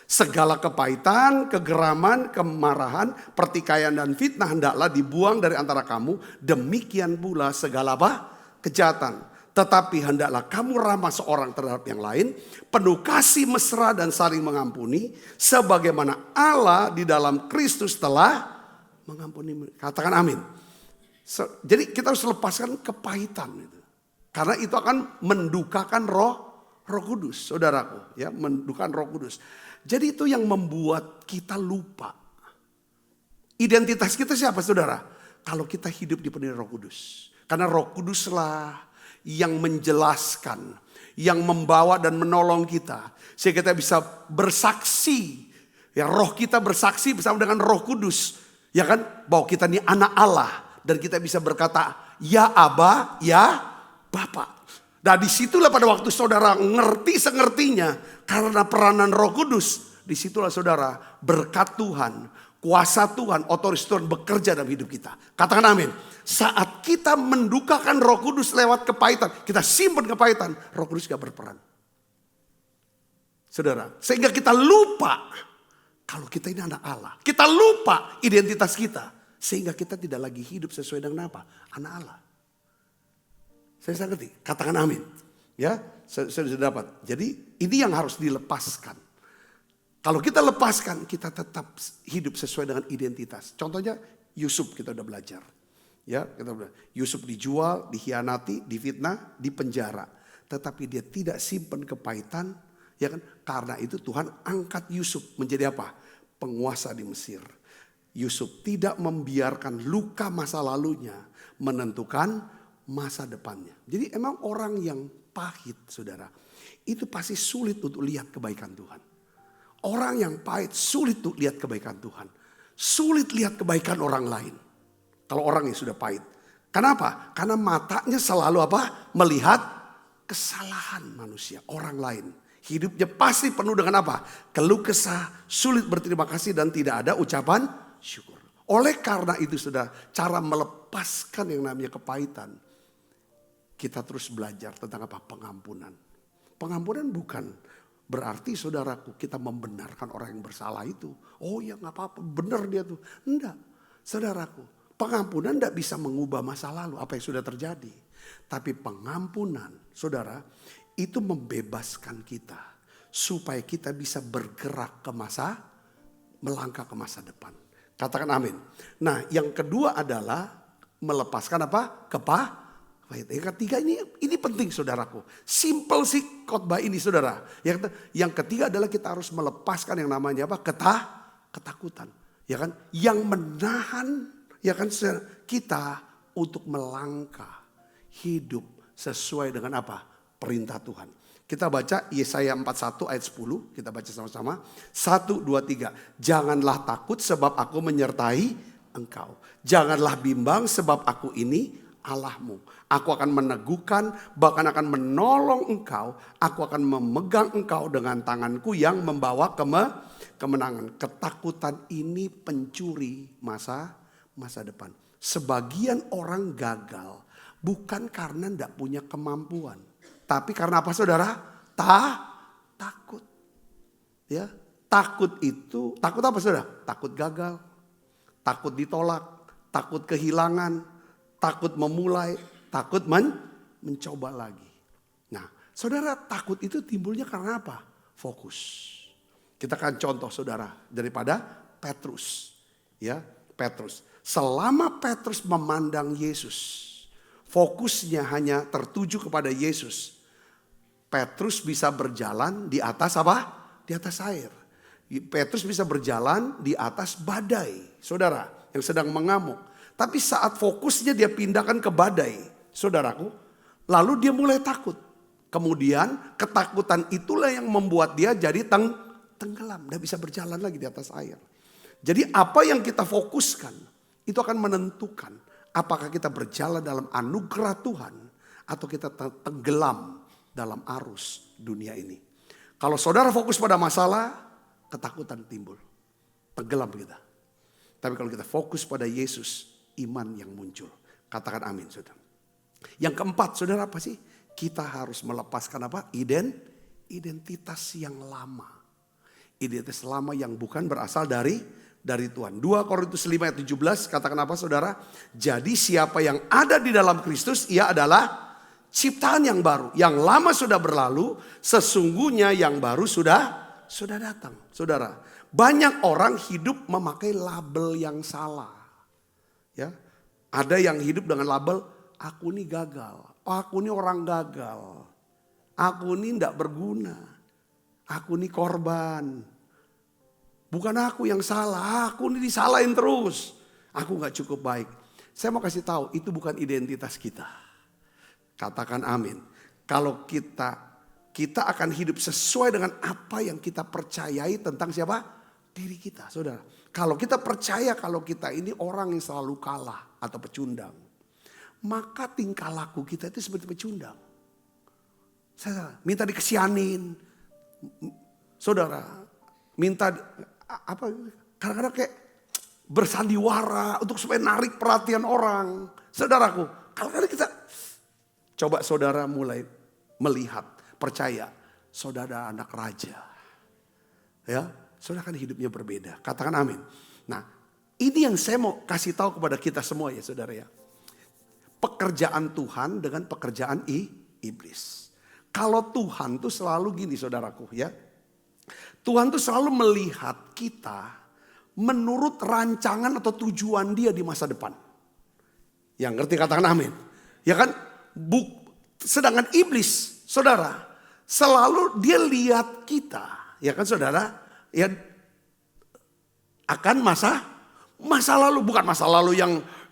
Segala kepahitan, kegeraman, kemarahan, pertikaian dan fitnah hendaklah dibuang dari antara kamu. Demikian pula segala apa? Kejahatan. Tetapi hendaklah kamu ramah seorang terhadap yang lain, penuh kasih mesra dan saling mengampuni, sebagaimana Allah di dalam Kristus telah mengampuni. Katakan amin. Jadi kita harus lepaskan kepahitan itu. Karena itu akan mendukakan roh kudus, saudaraku. Ya, mendukakan Roh Kudus. Jadi itu yang membuat kita lupa. Identitas kita siapa saudara? Kalau kita hidup di penuh Roh Kudus. Karena Roh Kuduslah yang menjelaskan, yang membawa dan menolong kita. Sehingga kita bisa bersaksi. Ya, roh kita bersaksi bersama dengan Roh Kudus. Ya kan? Bahwa kita ini anak Allah. Dan kita bisa berkata, ya Aba, ya Bapa. Nah disitulah pada waktu saudara ngerti sengertinya. Karena peranan Roh Kudus. Disitulah saudara berkat Tuhan, kuasa Tuhan, otoritas Tuhan bekerja dalam hidup kita. Katakan amin. Saat kita mendukakan Roh Kudus lewat kepahitan, kita simpan kepahitan, Roh Kudus gak berperan. Saudara, sehingga kita lupa kalau kita ini anak Allah. Kita lupa identitas kita. Sehingga kita tidak lagi hidup sesuai dengan apa? Anak Allah. Saya ngerti, katakan amin. Ya, saya sudah dapat. Jadi ini yang harus dilepaskan. Kalau kita lepaskan, kita tetap hidup sesuai dengan identitas. Contohnya Yusuf kita udah belajar. Ya, Yusuf dijual, dikhianati, difitnah, dipenjara. Tetapi dia tidak simpan kepahitan. Ya kan? Karena itu Tuhan angkat Yusuf menjadi apa? Penguasa di Mesir. Yusuf tidak membiarkan luka masa lalunya menentukan masa depannya. Jadi emang orang yang pahit saudara, itu pasti sulit untuk lihat kebaikan Tuhan. Orang yang pahit sulit untuk lihat kebaikan Tuhan. Sulit lihat kebaikan orang lain. Kalau orang yang sudah pahit. Kenapa? Karena matanya selalu apa? Melihat kesalahan manusia, orang lain. Hidupnya pasti penuh dengan apa? Keluh kesah, sulit berterima kasih dan tidak ada ucapan syukur. Oleh karena itu sudah cara melepaskan yang namanya kepahitan. Kita terus belajar tentang apa? Pengampunan. Pengampunan bukan berarti saudaraku kita membenarkan orang yang bersalah itu. Oh ya gak apa-apa, benar dia tuh. Enggak, saudaraku. Pengampunan tidak bisa mengubah masa lalu, apa yang sudah terjadi. Tapi pengampunan, saudara, itu membebaskan kita. Supaya kita bisa bergerak melangkah ke masa depan. Katakan amin. Nah yang kedua adalah melepaskan apa? Yang ketiga ini penting saudaraku. Simple sih khotbah ini saudara. Yang ketiga adalah kita harus melepaskan yang namanya apa? Ketakutan. Ya kan? Yang menahan ya kan kita untuk melangkah hidup sesuai dengan apa? Perintah Tuhan. Kita baca Yesaya 41 ayat 10. Kita baca sama-sama. 1, 2, 3. Janganlah takut sebab aku menyertai engkau. Janganlah bimbang sebab aku ini Allahmu. Aku akan meneguhkan bahkan akan menolong engkau. Aku akan memegang engkau dengan tanganku yang membawa kemenangan. Ketakutan ini pencuri masa depan. Sebagian orang gagal bukan karena tidak punya kemampuan, tapi karena apa saudara? Takut. Ya, takut apa saudara? Takut gagal, takut ditolak, takut kehilangan, takut memulai, takut mencoba lagi. Nah, saudara takut itu timbulnya karena apa? Fokus. Kita akan contoh saudara daripada Petrus. Ya, Petrus. Selama Petrus memandang Yesus, fokusnya hanya tertuju kepada Yesus. Petrus bisa berjalan di atas apa? Di atas air. Petrus bisa berjalan di atas badai, saudara, yang sedang mengamuk. Tapi saat fokusnya dia pindahkan ke badai, saudaraku, lalu dia mulai takut. Kemudian ketakutan itulah yang membuat dia jadi tenggelam, tidak bisa berjalan lagi di atas air. Jadi apa yang kita fokuskan itu akan menentukan apakah kita berjalan dalam anugerah Tuhan atau kita tenggelam dalam arus dunia ini. Kalau saudara fokus pada masalah, ketakutan timbul. Tenggelam kita. Tapi kalau kita fokus pada Yesus, iman yang muncul. Katakan amin saudara. Yang keempat saudara apa sih? Kita harus melepaskan apa? Identitas yang lama. Identitas lama yang bukan berasal dari Tuhan. 2 Korintus 5 ayat 17 katakan apa saudara? Jadi siapa yang ada di dalam Kristus ia adalah ciptaan yang baru. Yang lama sudah berlalu, sesungguhnya yang baru sudah datang. Saudara, banyak orang hidup memakai label yang salah. Ya, ada yang hidup dengan label aku ini gagal, aku ini orang gagal, aku ini tidak berguna, aku ini korban. Bukan aku yang salah, aku ini disalahin terus. Aku gak cukup baik. Saya mau kasih tahu, itu bukan identitas kita. Katakan amin. Kalau kita akan hidup sesuai dengan apa yang kita percayai tentang siapa? Diri kita, saudara. Kalau kita percaya kalau kita ini orang yang selalu kalah atau pecundang, maka tingkah laku kita itu seperti pecundang. Saya minta dikesianin, saudara. Minta kadang-kadang kayak bersandiwara untuk supaya narik perhatian orang. Saudaraku, kadang-kadang kita coba saudara mulai melihat, percaya, saudara anak raja. Ya, saudara kan hidupnya berbeda. Katakan amin. Nah, ini yang saya mau kasih tahu kepada kita semua ya saudara ya. Pekerjaan Tuhan dengan pekerjaan iblis. Kalau Tuhan tuh selalu gini saudaraku ya. Tuhan tuh selalu melihat kita menurut rancangan atau tujuan dia di masa depan. Yang ngerti katakan amin. Ya kan? Sedangkan iblis, saudara, selalu dia lihat kita. Ya kan saudara? Ya akan masa lalu. Bukan masa lalu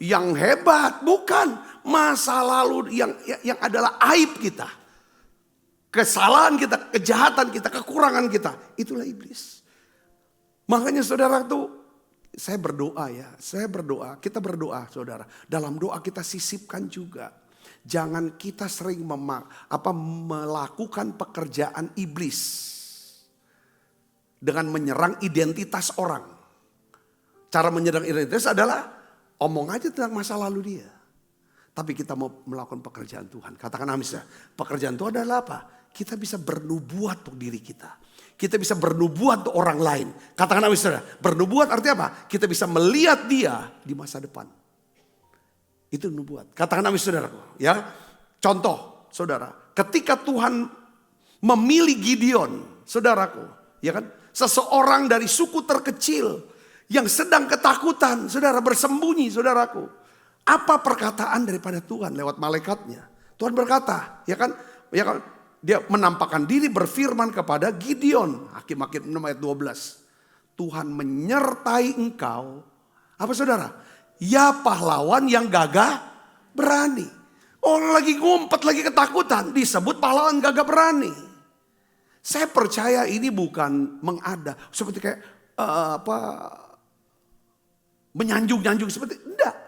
yang hebat. Bukan. Masa lalu yang adalah aib kita. Kesalahan kita, kejahatan kita, kekurangan kita. Itulah iblis. Makanya saudara tuh saya berdoa ya, kita berdoa saudara. Dalam doa kita sisipkan juga. Jangan kita sering melakukan pekerjaan iblis. Dengan menyerang identitas orang. Cara menyerang identitas adalah omong aja tentang masa lalu dia. Tapi kita mau melakukan pekerjaan Tuhan. Katakan amin ya. Pekerjaan Tuhan adalah apa? Kita bisa bernubuat untuk diri kita. Kita bisa bernubuat untuk orang lain. Katakan amin saudara. Bernubuat artinya apa? Kita bisa melihat dia di masa depan. Itu nubuat. Katakan amin saudaraku. Ya. Contoh saudara. Ketika Tuhan memilih Gideon. Saudaraku. Ya kan. Seseorang dari suku terkecil. Yang sedang ketakutan. Saudara bersembunyi saudaraku. Apa perkataan daripada Tuhan lewat malaikatnya. Tuhan berkata. Ya kan. Ya kan. Dia menampakkan diri berfirman kepada Gideon. Hakim-Hakim 6 ayat 12. Tuhan menyertai engkau. Apa saudara? Ya pahlawan yang gagah berani. Orang lagi ngumpet, lagi ketakutan. Disebut pahlawan gagah berani. Saya percaya ini bukan mengada. Seperti kayak menyanjung-nyanjung seperti. Enggak.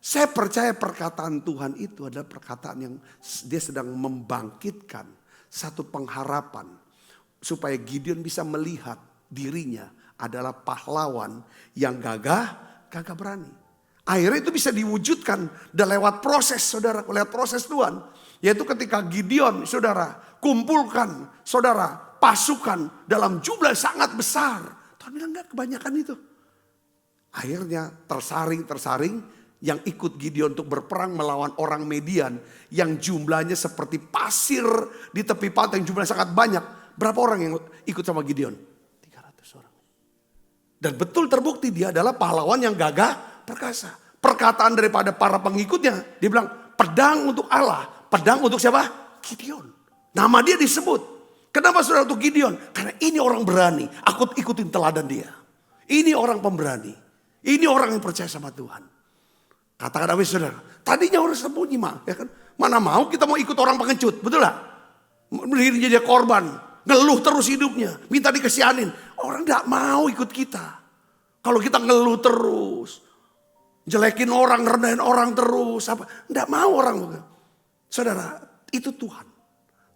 Saya percaya perkataan Tuhan itu adalah perkataan yang dia sedang membangkitkan satu pengharapan supaya Gideon bisa melihat dirinya adalah pahlawan yang gagah berani. Akhirnya itu bisa diwujudkan dan lewat proses saudara, lewat proses Tuhan. Yaitu ketika Gideon saudara kumpulkan saudara pasukan dalam jumlah sangat besar. Tuhan bilang enggak, kebanyakan itu. Akhirnya tersaring. Yang ikut Gideon untuk berperang melawan orang Median. Yang jumlahnya seperti pasir di tepi pantai yang jumlahnya sangat banyak. Berapa orang yang ikut sama Gideon? 300 orang. Dan betul terbukti dia adalah pahlawan yang gagah perkasa. Perkataan daripada para pengikutnya. Dia bilang pedang untuk Allah. Pedang untuk siapa? Gideon. Nama dia disebut. Kenapa saudara untuk Gideon? Karena ini orang berani. Aku ikutin teladan dia. Ini orang pemberani. Ini orang yang percaya sama Tuhan. Katakan amin saudara. Tadinya orang sembunyi ya kan. Mana mau kita mau ikut orang pengecut. Betul lah. Berdiri jadi korban. Ngeluh terus hidupnya. Minta dikesianin. Orang gak mau ikut kita. Kalau kita ngeluh terus. Jelekin orang, rendahin orang terus. Gak mau orang. Saudara, itu Tuhan.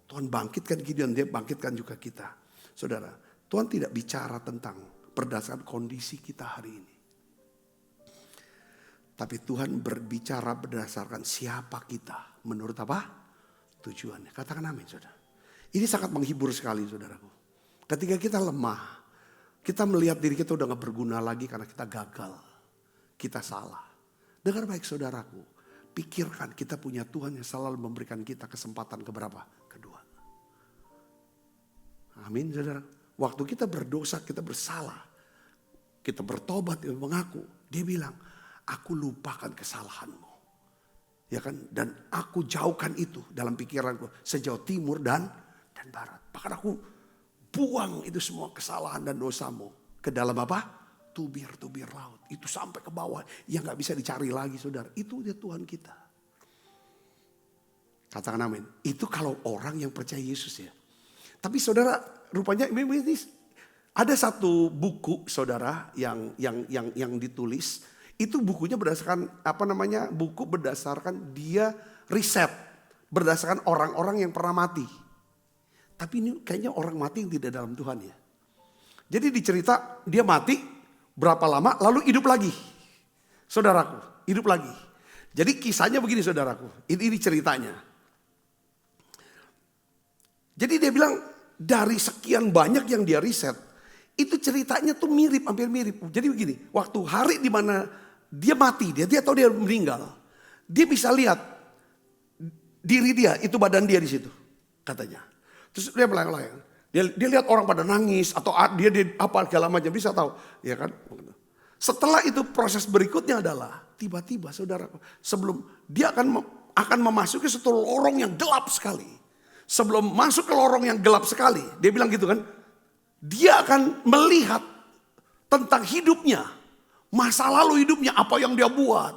Tuhan bangkitkan Gideon. Dia bangkitkan juga kita. Saudara, Tuhan tidak bicara tentang berdasarkan kondisi kita hari ini. Tapi Tuhan berbicara berdasarkan siapa kita. Menurut apa? Tujuannya. Katakan amin saudara. Ini sangat menghibur sekali saudaraku. Ketika kita lemah. Kita melihat diri kita udah gak berguna lagi karena kita gagal. Kita salah. Dengar baik saudaraku. Pikirkan kita punya Tuhan yang selalu memberikan kita kesempatan keberapa? Kedua. Amin saudara. Waktu kita berdosa, kita bersalah. Kita bertobat, kita mengaku. Dia bilang, aku lupakan kesalahanmu. Ya kan? Dan aku jauhkan itu dalam pikiranku. Sejauh timur dan barat. Bahkan aku buang itu semua kesalahan dan dosamu. Ke dalam apa? Tubir-tubir laut. Itu sampai ke bawah. Yang gak bisa dicari lagi saudara. Itu dia Tuhan kita. Katakan amin. Itu kalau orang yang percaya Yesus ya. Tapi saudara rupanya ini ada satu buku saudara yang ditulis. Itu bukunya berdasarkan buku berdasarkan dia riset berdasarkan orang-orang yang pernah mati. Tapi ini kayaknya orang mati yang tidak dalam Tuhan ya. Jadi dicerita dia mati berapa lama lalu hidup lagi. Saudaraku, hidup lagi. Jadi kisahnya begini saudaraku. Ini ceritanya. Jadi dia bilang dari sekian banyak yang dia riset, itu ceritanya tuh mirip, hampir mirip. Jadi begini, waktu hari di mana dia mati, dia tahu dia meninggal. Dia bisa lihat diri dia, itu badan dia di situ, katanya. Terus dia melayang-layang. Dia lihat orang pada nangis atau dia apa segala macam bisa tahu, ya kan? Setelah itu proses berikutnya adalah tiba-tiba saudara, sebelum dia akan memasuki satu lorong yang gelap sekali. Sebelum masuk ke lorong yang gelap sekali, dia bilang gitu kan, dia akan melihat tentang hidupnya. Masa lalu hidupnya, apa yang dia buat.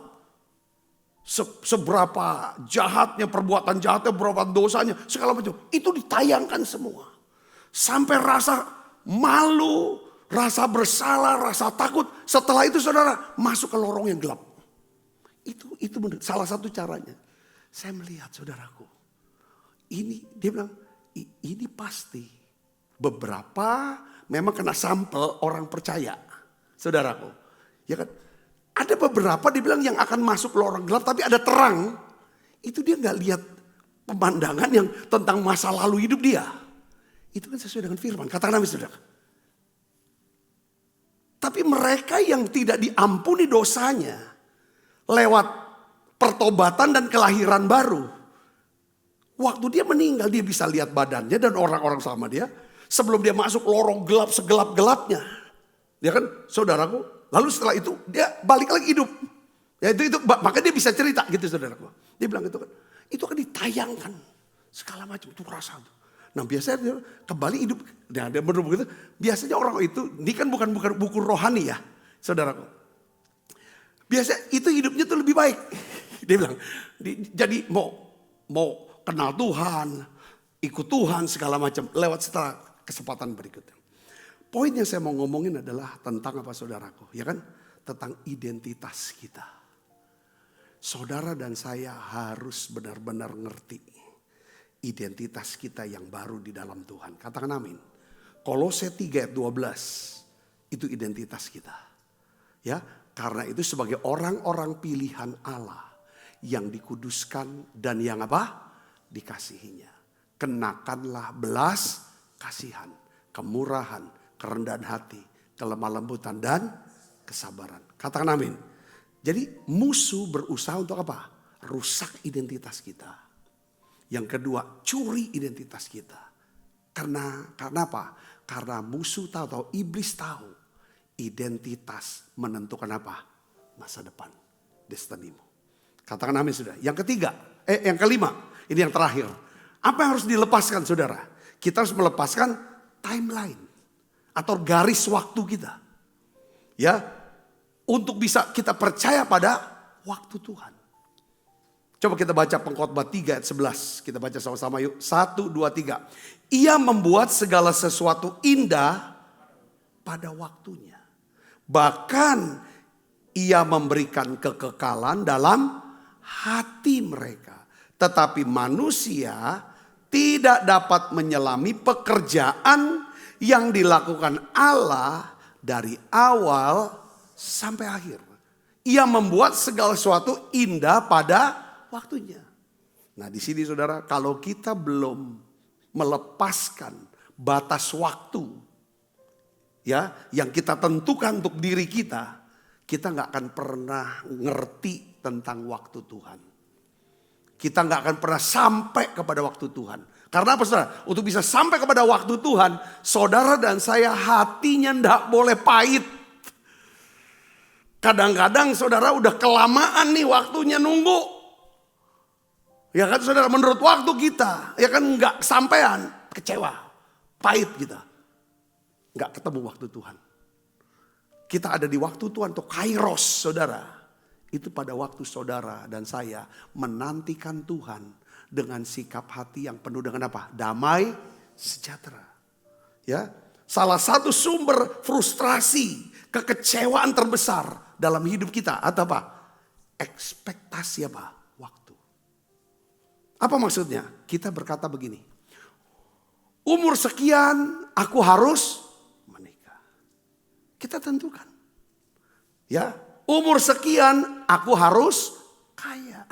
Seberapa jahatnya, perbuatan jahatnya, berapa dosanya, segala macam. Itu ditayangkan semua. Sampai rasa malu, rasa bersalah, rasa takut. Setelah itu saudara masuk ke lorong yang gelap. Itu benar, salah satu caranya. Saya melihat saudaraku, ini dia bilang ini pasti beberapa memang kena sampel orang percaya, saudaraku. Ya kan? Ada beberapa dibilang yang akan masuk lorong gelap tapi ada terang. Itu dia nggak lihat pemandangan yang tentang masa lalu hidup dia. Itu kan sesuai dengan firman. Katakan amin saudara. Tapi mereka yang tidak diampuni dosanya lewat pertobatan dan kelahiran baru. Waktu dia meninggal dia bisa lihat badannya dan orang-orang sama dia. Sebelum dia masuk lorong gelap segelap-gelapnya. Ya kan saudaraku. Lalu setelah itu dia balik lagi hidup. Ya itu makanya dia bisa cerita gitu saudaraku. Dia bilang itu kan ditayangkan segala macam itu rasa tuh. Nah biasanya dia kembali hidup. Nah dia benar begitu. Biasanya orang itu ini kan bukan buku rohani ya saudaraku. Biasa itu hidupnya tuh lebih baik. Dia bilang jadi mau kenal Tuhan, ikut Tuhan segala macam lewat setelah kesempatan berikutnya. Poin yang saya mau ngomongin adalah tentang apa saudaraku, ya kan? Tentang identitas kita. Saudara dan saya harus benar-benar ngerti identitas kita yang baru di dalam Tuhan. Katakan amin. Kolose 3 ayat 12 itu identitas kita. Ya, karena itu sebagai orang-orang pilihan Allah yang dikuduskan dan yang apa? Dikasihinya. Kenakanlah belas kasihan, kemurahan, kerendahan hati, kelemah lembutan dan kesabaran. Katakan amin. Jadi musuh berusaha untuk apa? Rusak identitas kita. Yang kedua, curi identitas kita. Karena apa? Karena musuh tahu atau iblis tahu identitas menentukan apa? Masa depan, destinimu. Katakan amin sudah. Yang ketiga, yang kelima, ini yang terakhir. Apa yang harus dilepaskan saudara? Kita harus melepaskan timeline atau garis waktu kita. Ya, untuk bisa kita percaya pada waktu Tuhan. Coba kita baca Pengkhotbah 3 ayat 11. Kita baca sama-sama yuk. 1, 2, 3. Ia membuat segala sesuatu indah pada waktunya. Bahkan ia memberikan kekekalan dalam hati mereka. Tetapi manusia tidak dapat menyelami pekerjaan yang dilakukan Allah dari awal sampai akhir. Ia membuat segala sesuatu indah pada waktunya. Nah di sini saudara, kalau kita belum melepaskan batas waktu ya yang kita tentukan untuk diri kita nggak akan pernah ngerti tentang waktu Tuhan. Kita nggak akan pernah sampai kepada waktu Tuhan. Karena apa saudara? Untuk bisa sampai kepada waktu Tuhan, saudara dan saya hatinya nggak boleh pahit. Kadang-kadang saudara udah kelamaan nih waktunya nunggu. Ya kan saudara, menurut waktu kita, ya kan nggak sampean, kecewa, pahit kita. Nggak ketemu waktu Tuhan. Kita ada di waktu Tuhan untuk kairos saudara. Itu pada waktu saudara dan saya menantikan Tuhan. Dengan sikap hati yang penuh dengan apa? Damai, sejahtera. Ya, salah satu sumber frustrasi, kekecewaan terbesar dalam hidup kita atau apa? Ekspektasi apa? Waktu. Apa maksudnya? Kita berkata begini. Umur sekian aku harus menikah. Kita tentukan. Ya, umur sekian aku harus kaya.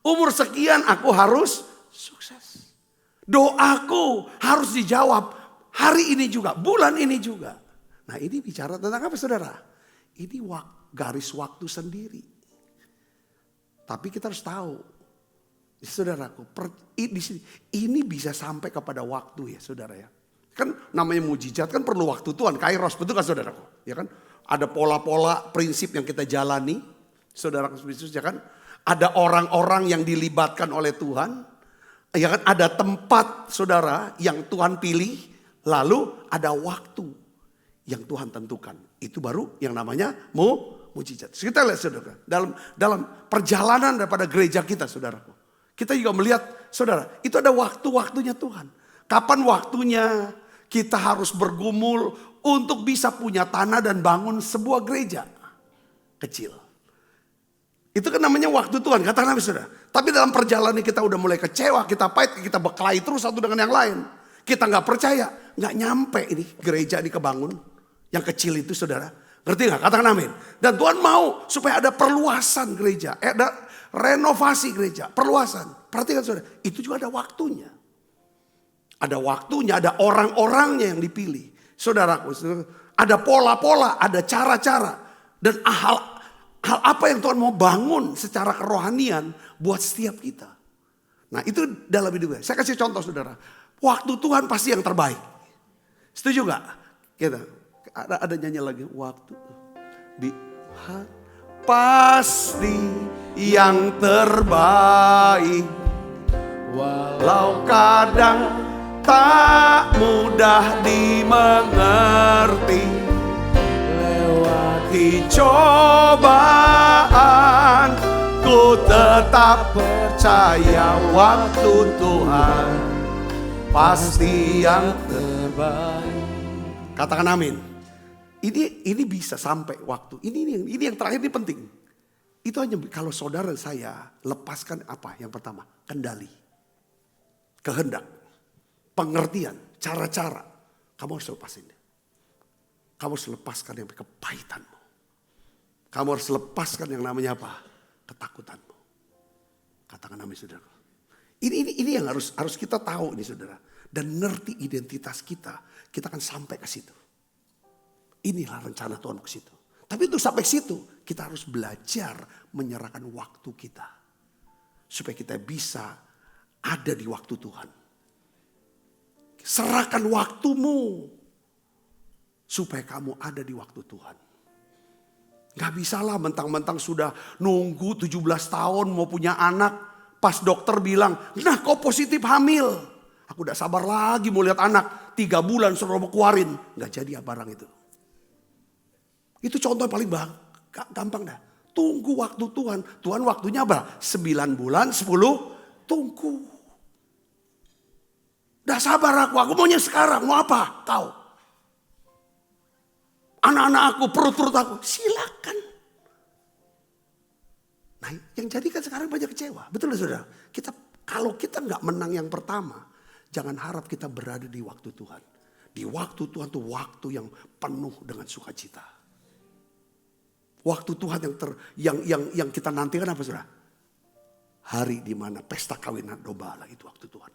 Umur sekian aku harus sukses. Doaku harus dijawab hari ini juga, bulan ini juga. Nah ini bicara tentang apa saudara? Ini garis waktu sendiri. Tapi kita harus tahu, saudaraku, ini bisa sampai kepada waktu ya saudara ya. Kan namanya mujizat kan perlu waktu Tuhan, kairos, betul kan saudaraku? Ya kan? Ada pola-pola prinsip yang kita jalani, saudaraku Yesus ya kan? Ada orang-orang yang dilibatkan oleh Tuhan. Ya kan, ada tempat saudara yang Tuhan pilih. Lalu ada waktu yang Tuhan tentukan. Itu baru yang namanya mujizat. Kita lihat saudara. Dalam perjalanan daripada gereja kita saudaraku. Kita juga melihat saudara. Itu ada waktu-waktunya Tuhan. Kapan waktunya kita harus bergumul untuk bisa punya tanah dan bangun sebuah gereja kecil. Itu kan namanya waktu Tuhan, katakan saudara. Tapi dalam perjalanan kita udah mulai kecewa, kita pahit, kita berkelahi terus satu dengan yang lain. Kita nggak percaya, nggak nyampe ini gereja ini kebangun. Yang kecil itu saudara, ngerti nggak? Katakan amin. Dan Tuhan mau supaya ada perluasan gereja, ada renovasi gereja, perluasan. Perhatikan saudara, itu juga ada waktunya. Ada waktunya, ada orang-orangnya yang dipilih. Saudaraku, ada pola-pola, ada cara-cara. Dan hal apa yang Tuhan mau bangun secara kerohanian buat setiap kita. Nah itu dalam hidup gue. Saya kasih contoh saudara. Waktu Tuhan pasti yang terbaik. Setuju gak? Kita ada nyanyi lagi. Waktu pasti yang terbaik. Walau kadang tak mudah dimengerti, lewati cobaan, ku tetap percaya waktu Tuhan pasti yang terbaik. Katakan amin. Ini bisa sampai waktu. Ini yang terakhir ini penting. Itu hanya kalau saudara saya lepaskan apa? Yang pertama, kendali, kehendak. Pengertian, cara-cara. Kamu harus lepasin. Kamu harus lepaskan yang kepahitanmu. Kamu harus lepaskan yang namanya apa? Ketakutanmu. Katakan amin saudara. Ini yang harus kita tahu ini saudara. Dan ngerti identitas kita. Kita akan sampai ke situ. Inilah rencana Tuhan ke situ. Tapi untuk sampai ke situ kita harus belajar menyerahkan waktu kita. Supaya kita bisa ada di waktu Tuhan. Serahkan waktumu supaya kamu ada di waktu Tuhan. Gak bisa lah mentang-mentang sudah nunggu 17 tahun mau punya anak. Pas dokter bilang, nah kau positif hamil. Aku udah sabar lagi mau lihat anak. 3 bulan suruh mau keluarin. Gak jadi ya barang itu. Itu contoh yang paling gampang dah. Tunggu waktu Tuhan. Tuhan waktunya apa? 9 bulan, 10. Tunggu. Udah sabar aku maunya sekarang, mau apa? Kau. Anak-anak aku, perut-perut aku, silakan. Nah yang jadi kan sekarang banyak kecewa, betul saudara? Kalau kita nggak menang yang pertama, jangan harap kita berada di waktu Tuhan. Di waktu Tuhan tuh waktu yang penuh dengan sukacita. Waktu Tuhan yang kita nantikan apa saudara? Hari di mana pesta kawinan domba lah itu waktu Tuhan.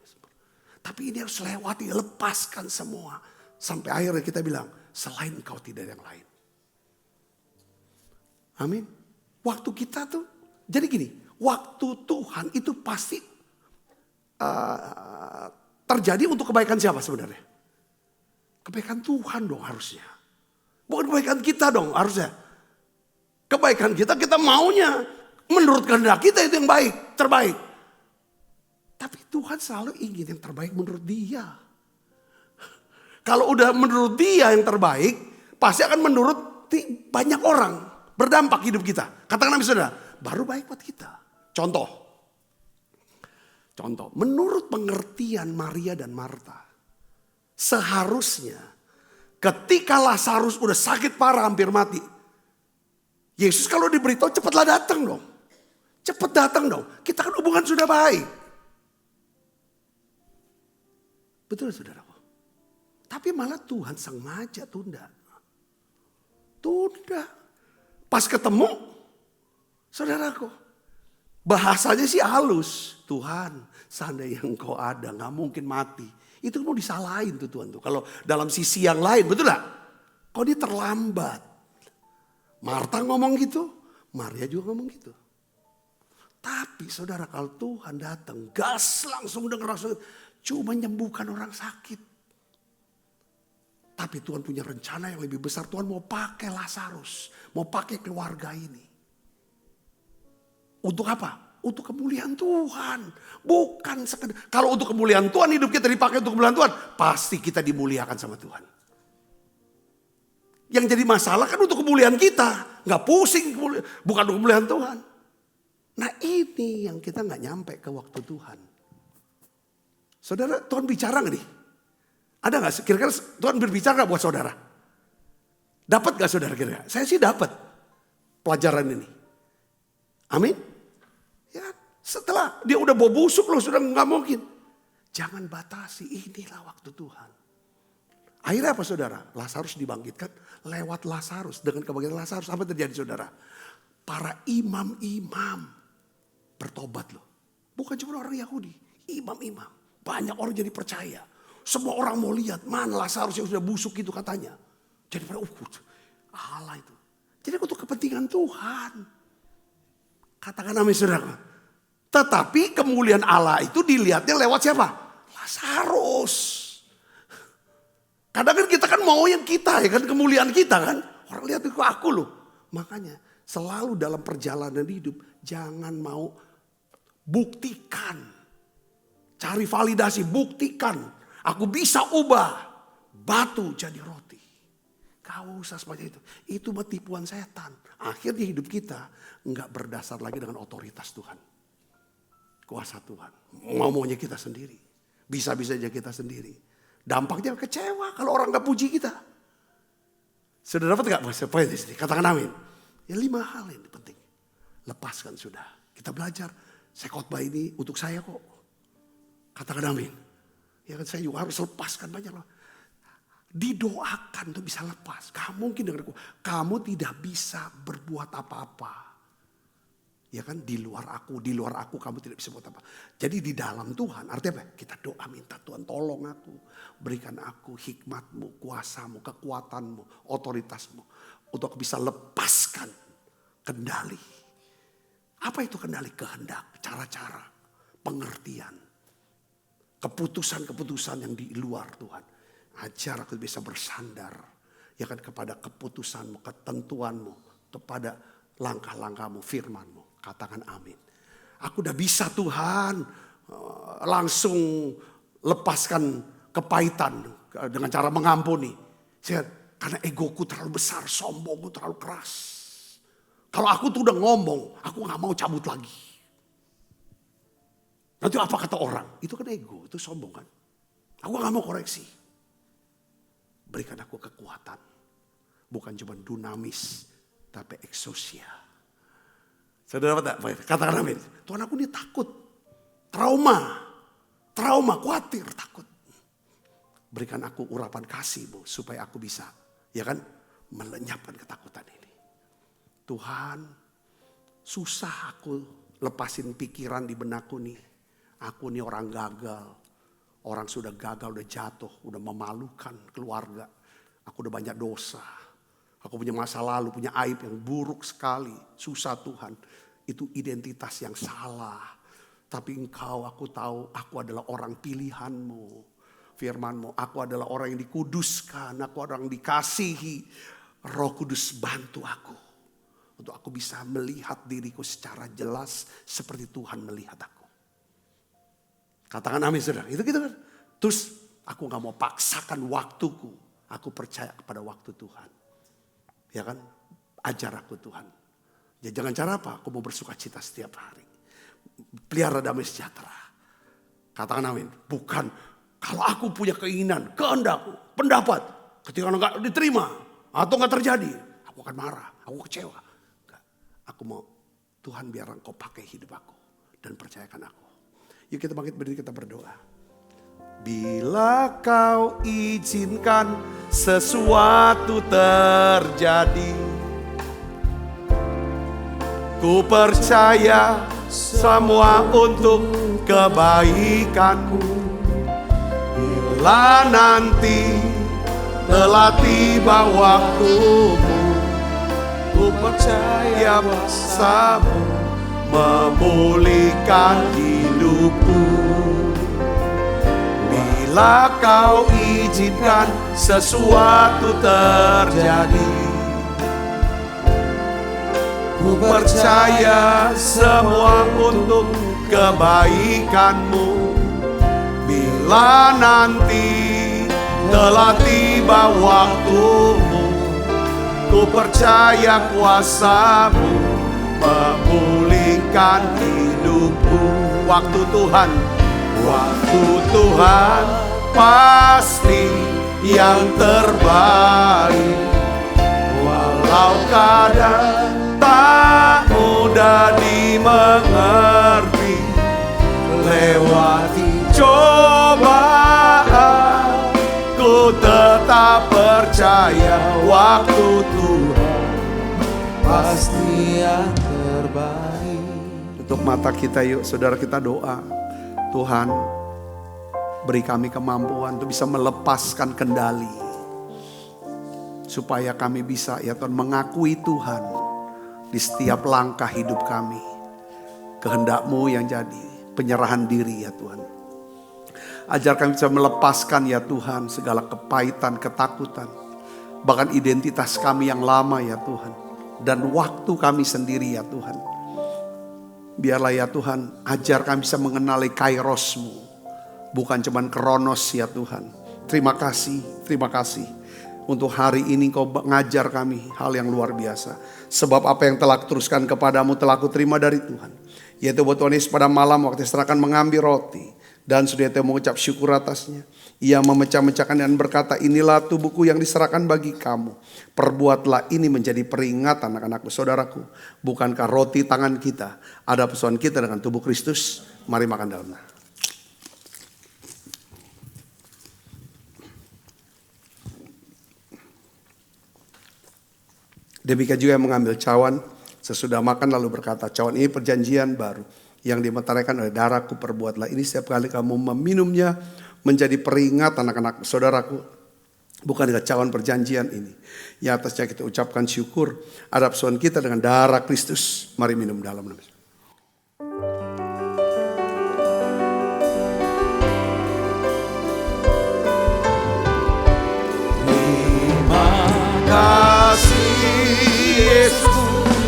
Tapi ini harus lewati, lepaskan semua. Sampai akhirnya kita bilang, selain engkau tidak ada yang lain. Amin. Waktu kita tuh, jadi gini, waktu Tuhan itu pasti terjadi untuk kebaikan siapa sebenarnya? Kebaikan Tuhan dong harusnya. Bukan kebaikan kita dong harusnya. Kebaikan kita maunya menurut kehendak kita itu yang baik, terbaik. Tapi Tuhan selalu ingin yang terbaik menurut dia. Kalau udah menurut dia yang terbaik, pasti akan menurut banyak orang. Berdampak hidup kita. Katakan amin saudara, baru baik buat kita. Contoh, menurut pengertian Maria dan Marta. Seharusnya ketika Lazarus udah sakit parah hampir mati. Yesus kalau diberitahu cepatlah datang dong. Cepat datang dong. Kita kan hubungan sudah baik. Betul saudaraku. Tapi malah Tuhan sengaja tunda. Pas ketemu, saudaraku. Bahasanya sih halus. Tuhan, seandainya engkau ada, gak mungkin mati. Itu mau disalahin tuh Tuhan tuh. Kalau dalam sisi yang lain, betul gak? Kok dia terlambat. Marta ngomong gitu, Maria juga ngomong gitu. Tapi saudara kalau Tuhan datang, gas langsung dengar langsung. Cuma menyembuhkan orang sakit. Tapi Tuhan punya rencana yang lebih besar. Tuhan mau pakai Lazarus. Mau pakai keluarga ini. Untuk apa? Untuk kemuliaan Tuhan. Bukan sekedar. Kalau untuk kemuliaan Tuhan hidup kita dipakai untuk kemuliaan Tuhan. Pasti kita dimuliakan sama Tuhan. Yang jadi masalah kan untuk kemuliaan kita. Gak pusing. Bukan untuk kemuliaan Tuhan. Nah ini yang kita gak nyampe ke waktu Tuhan. Saudara, Tuhan bicara gak nih? Ada gak? Kira-kira Tuhan berbicara gak buat saudara? Dapat gak saudara kira? Saya sih dapat pelajaran ini. Amin. Ya, setelah dia udah bau busuk loh, sudah nggak mungkin. Jangan batasi, inilah waktu Tuhan. Akhirnya apa saudara? Lazarus dibangkitkan lewat Lazarus. Dengan kebangkitan Lazarus, apa terjadi saudara? Para imam-imam bertobat loh. Bukan cuma orang Yahudi, imam-imam. Banyak orang jadi percaya. Semua orang mau lihat, mana Lazarus yang sudah busuk itu katanya. Jadi pada Allah itu. Jadi untuk kepentingan Tuhan. Katakan amin saudara. Tetapi kemuliaan Allah itu dilihatnya lewat siapa? Lazarus. Kadang kan kita kan mau yang kita ya kan, kemuliaan kita kan. Orang lihat itu aku loh. Makanya selalu dalam perjalanan hidup jangan mau buktikan. Cari validasi, buktikan. Aku bisa ubah batu jadi roti. Kau usah seperti itu. Itu tipuan setan. Akhirnya hidup kita enggak berdasar lagi dengan otoritas Tuhan. Kuasa Tuhan. Mau-maunya kita sendiri. Bisa-bisa aja kita sendiri. Dampaknya kecewa kalau orang enggak puji kita. Sudah dapat enggak poin di sini? Katakan amin. Ya 5 hal ini penting. Lepaskan sudah. Kita belajar. Saya khotbah ini untuk saya kok. Katakan amin. Ya kan saya juga harus lepaskan banyak loh. Didoakan untuk bisa lepas. Kamu mungkin dengarku, kamu tidak bisa berbuat apa-apa. Ya kan, di luar aku kamu tidak bisa buat apa. Jadi di dalam Tuhan, artinya apa? Kita doa minta Tuhan tolong aku. Berikan aku hikmatmu, kuasamu, kekuatanmu, otoritasmu. Untuk aku bisa lepaskan kendali. Apa itu kendali? Kehendak, cara-cara, pengertian. Keputusan-keputusan yang di luar Tuhan. Ajar aku bisa bersandar ya kan kepada keputusanmu, ketentuanmu, kepada langkah-langkahmu, firmanmu. Katakan amin. Aku udah bisa Tuhan langsung lepaskan kepahitan dengan cara mengampuni. Karena egoku terlalu besar, sombongku terlalu keras. Kalau aku tuh udah ngomong, aku gak mau cabut lagi. Nanti apa kata orang? Itu kan ego, itu sombong kan. Aku gak mau koreksi. Berikan aku kekuatan. Bukan cuma dunamis, tapi eksosia. Saudara dapat tak? Katakan amin. Tuhan aku ini takut. Trauma, khawatir, takut. Berikan aku urapan kasih-Mu supaya aku bisa, ya kan, melenyapkan ketakutan ini. Tuhan, susah aku lepasin pikiran di benakku nih. Aku nih orang gagal. Orang sudah gagal, udah jatuh, udah memalukan keluarga. Aku udah banyak dosa. Aku punya masa lalu, punya aib yang buruk sekali. Susah Tuhan. Itu identitas yang salah. Tapi Engkau, aku tahu, aku adalah orang pilihan-Mu. Firman-Mu, aku adalah orang yang dikuduskan. Aku orang yang dikasihi. Roh Kudus bantu aku. Untuk aku bisa melihat diriku secara jelas seperti Tuhan melihat aku. Katakan amin saudara. Itu gitu kan. Terus aku gak mau paksakan waktuku. Aku percaya kepada waktu Tuhan. Ya kan. Ajar aku Tuhan. Ya jangan cara apa. Aku mau bersuka cita setiap hari. Pelihara damai sejahtera. Katakan amin. Bukan kalau aku punya keinginan, kehendak, pendapat. Ketika gak diterima. Atau gak terjadi. Aku akan marah. Aku kecewa. Enggak. Aku mau Tuhan biar Engkau pakai hidup aku. Dan percayakan aku. Yuk kita bangkit berdiri, kita berdoa. Bila Kau izinkan sesuatu terjadi, ku percaya semua untuk kebaikanku. Bila nanti telah tiba waktumu, ku percaya kuasa-Mu memulihkan hidupku. Bila Kau izinkan sesuatu terjadi, ku percaya semua untuk kebaikan-Mu. Bila nanti telah tiba waktumu, ku percaya kuasa-Mu memulihkan hidupku. Waktu Tuhan pasti yang terbaik. Walau kadang tak mudah dimengerti, lewati cobaan, ku tetap percaya waktu Tuhan pasti yang terbaik. Tutup mata kita yuk, saudara, kita doa. Tuhan, beri kami kemampuan untuk bisa melepaskan kendali, supaya kami bisa ya Tuhan mengakui Tuhan di setiap langkah hidup kami. Kehendak-Mu yang jadi, penyerahan diri ya Tuhan. Ajar kami bisa melepaskan ya Tuhan segala kepahitan, ketakutan, bahkan identitas kami yang lama ya Tuhan, dan waktu kami sendiri ya Tuhan. Biarlah ya Tuhan, ajar kami bisa mengenali Kairos-Mu, bukan cuman Kronos ya Tuhan. Terima kasih untuk hari ini Kau mengajar kami hal yang luar biasa. Sebab apa yang telah kuteruskan kepadamu telah kuterima dari Tuhan, yaitu buat Tuhan Yesus pada malam waktu serahkan mengambil roti, dan sudah itu mengucap syukur atasnya. Ia memecah-mecahkan dan berkata, inilah tubuhku yang diserahkan bagi kamu. Perbuatlah ini menjadi peringatan anak-anakku. Saudaraku, bukankah roti tangan kita ada persoalan kita dengan tubuh Kristus? Mari makan dalamnya. Demikian juga yang mengambil cawan sesudah makan lalu berkata, cawan ini perjanjian baru yang dimeteraikan oleh darahku, perbuatlah ini setiap kali kamu meminumnya menjadi peringatan anak-anak. Saudaraku, bukan dengan cawan perjanjian ini yang atasnya kita ucapkan syukur atas persoalan kita dengan darah Kristus. Mari minum dalam nama.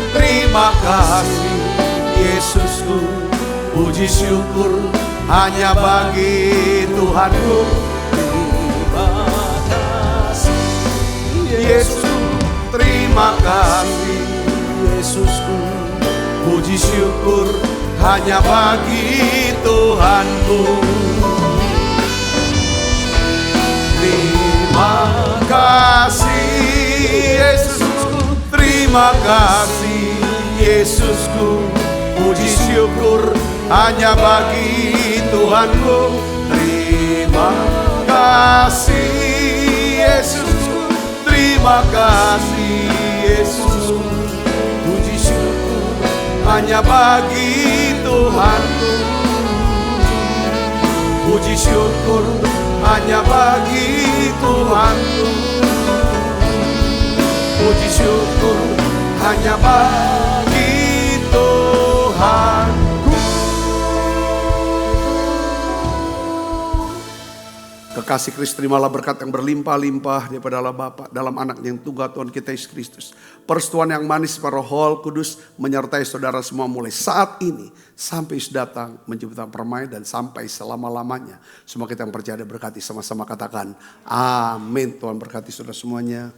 Terima kasih Yesusku, puji syukur hanya bagi Tuhanku. Terima kasih Yesus, terima kasih Yesusku, puji syukur hanya bagi Tuhanku. Terima kasih Yesusku, terima kasih Yesusku, puji syukur hanya bagi Tuhanku. Terima kasih Yesusku, terima kasih Yesusku, puji syukur hanya bagi Tuhanku. Puji syukur hanya bagi Tuhanku. Puji syukur hanya bagi Tuhanku. Kekasih Kristus, terimalah berkat yang berlimpah-limpah daripada Allah Bapa dalam anak yang tunggal Tuhan kita Yesus Kristus. Persetujuan yang manis para Roh Kudus menyertai saudara semua mulai saat ini sampai Yesus datang menjemput permainan dan sampai selama-lamanya. Semua kita yang percaya berkati sama-sama katakan amin. Tuhan berkati saudara semuanya.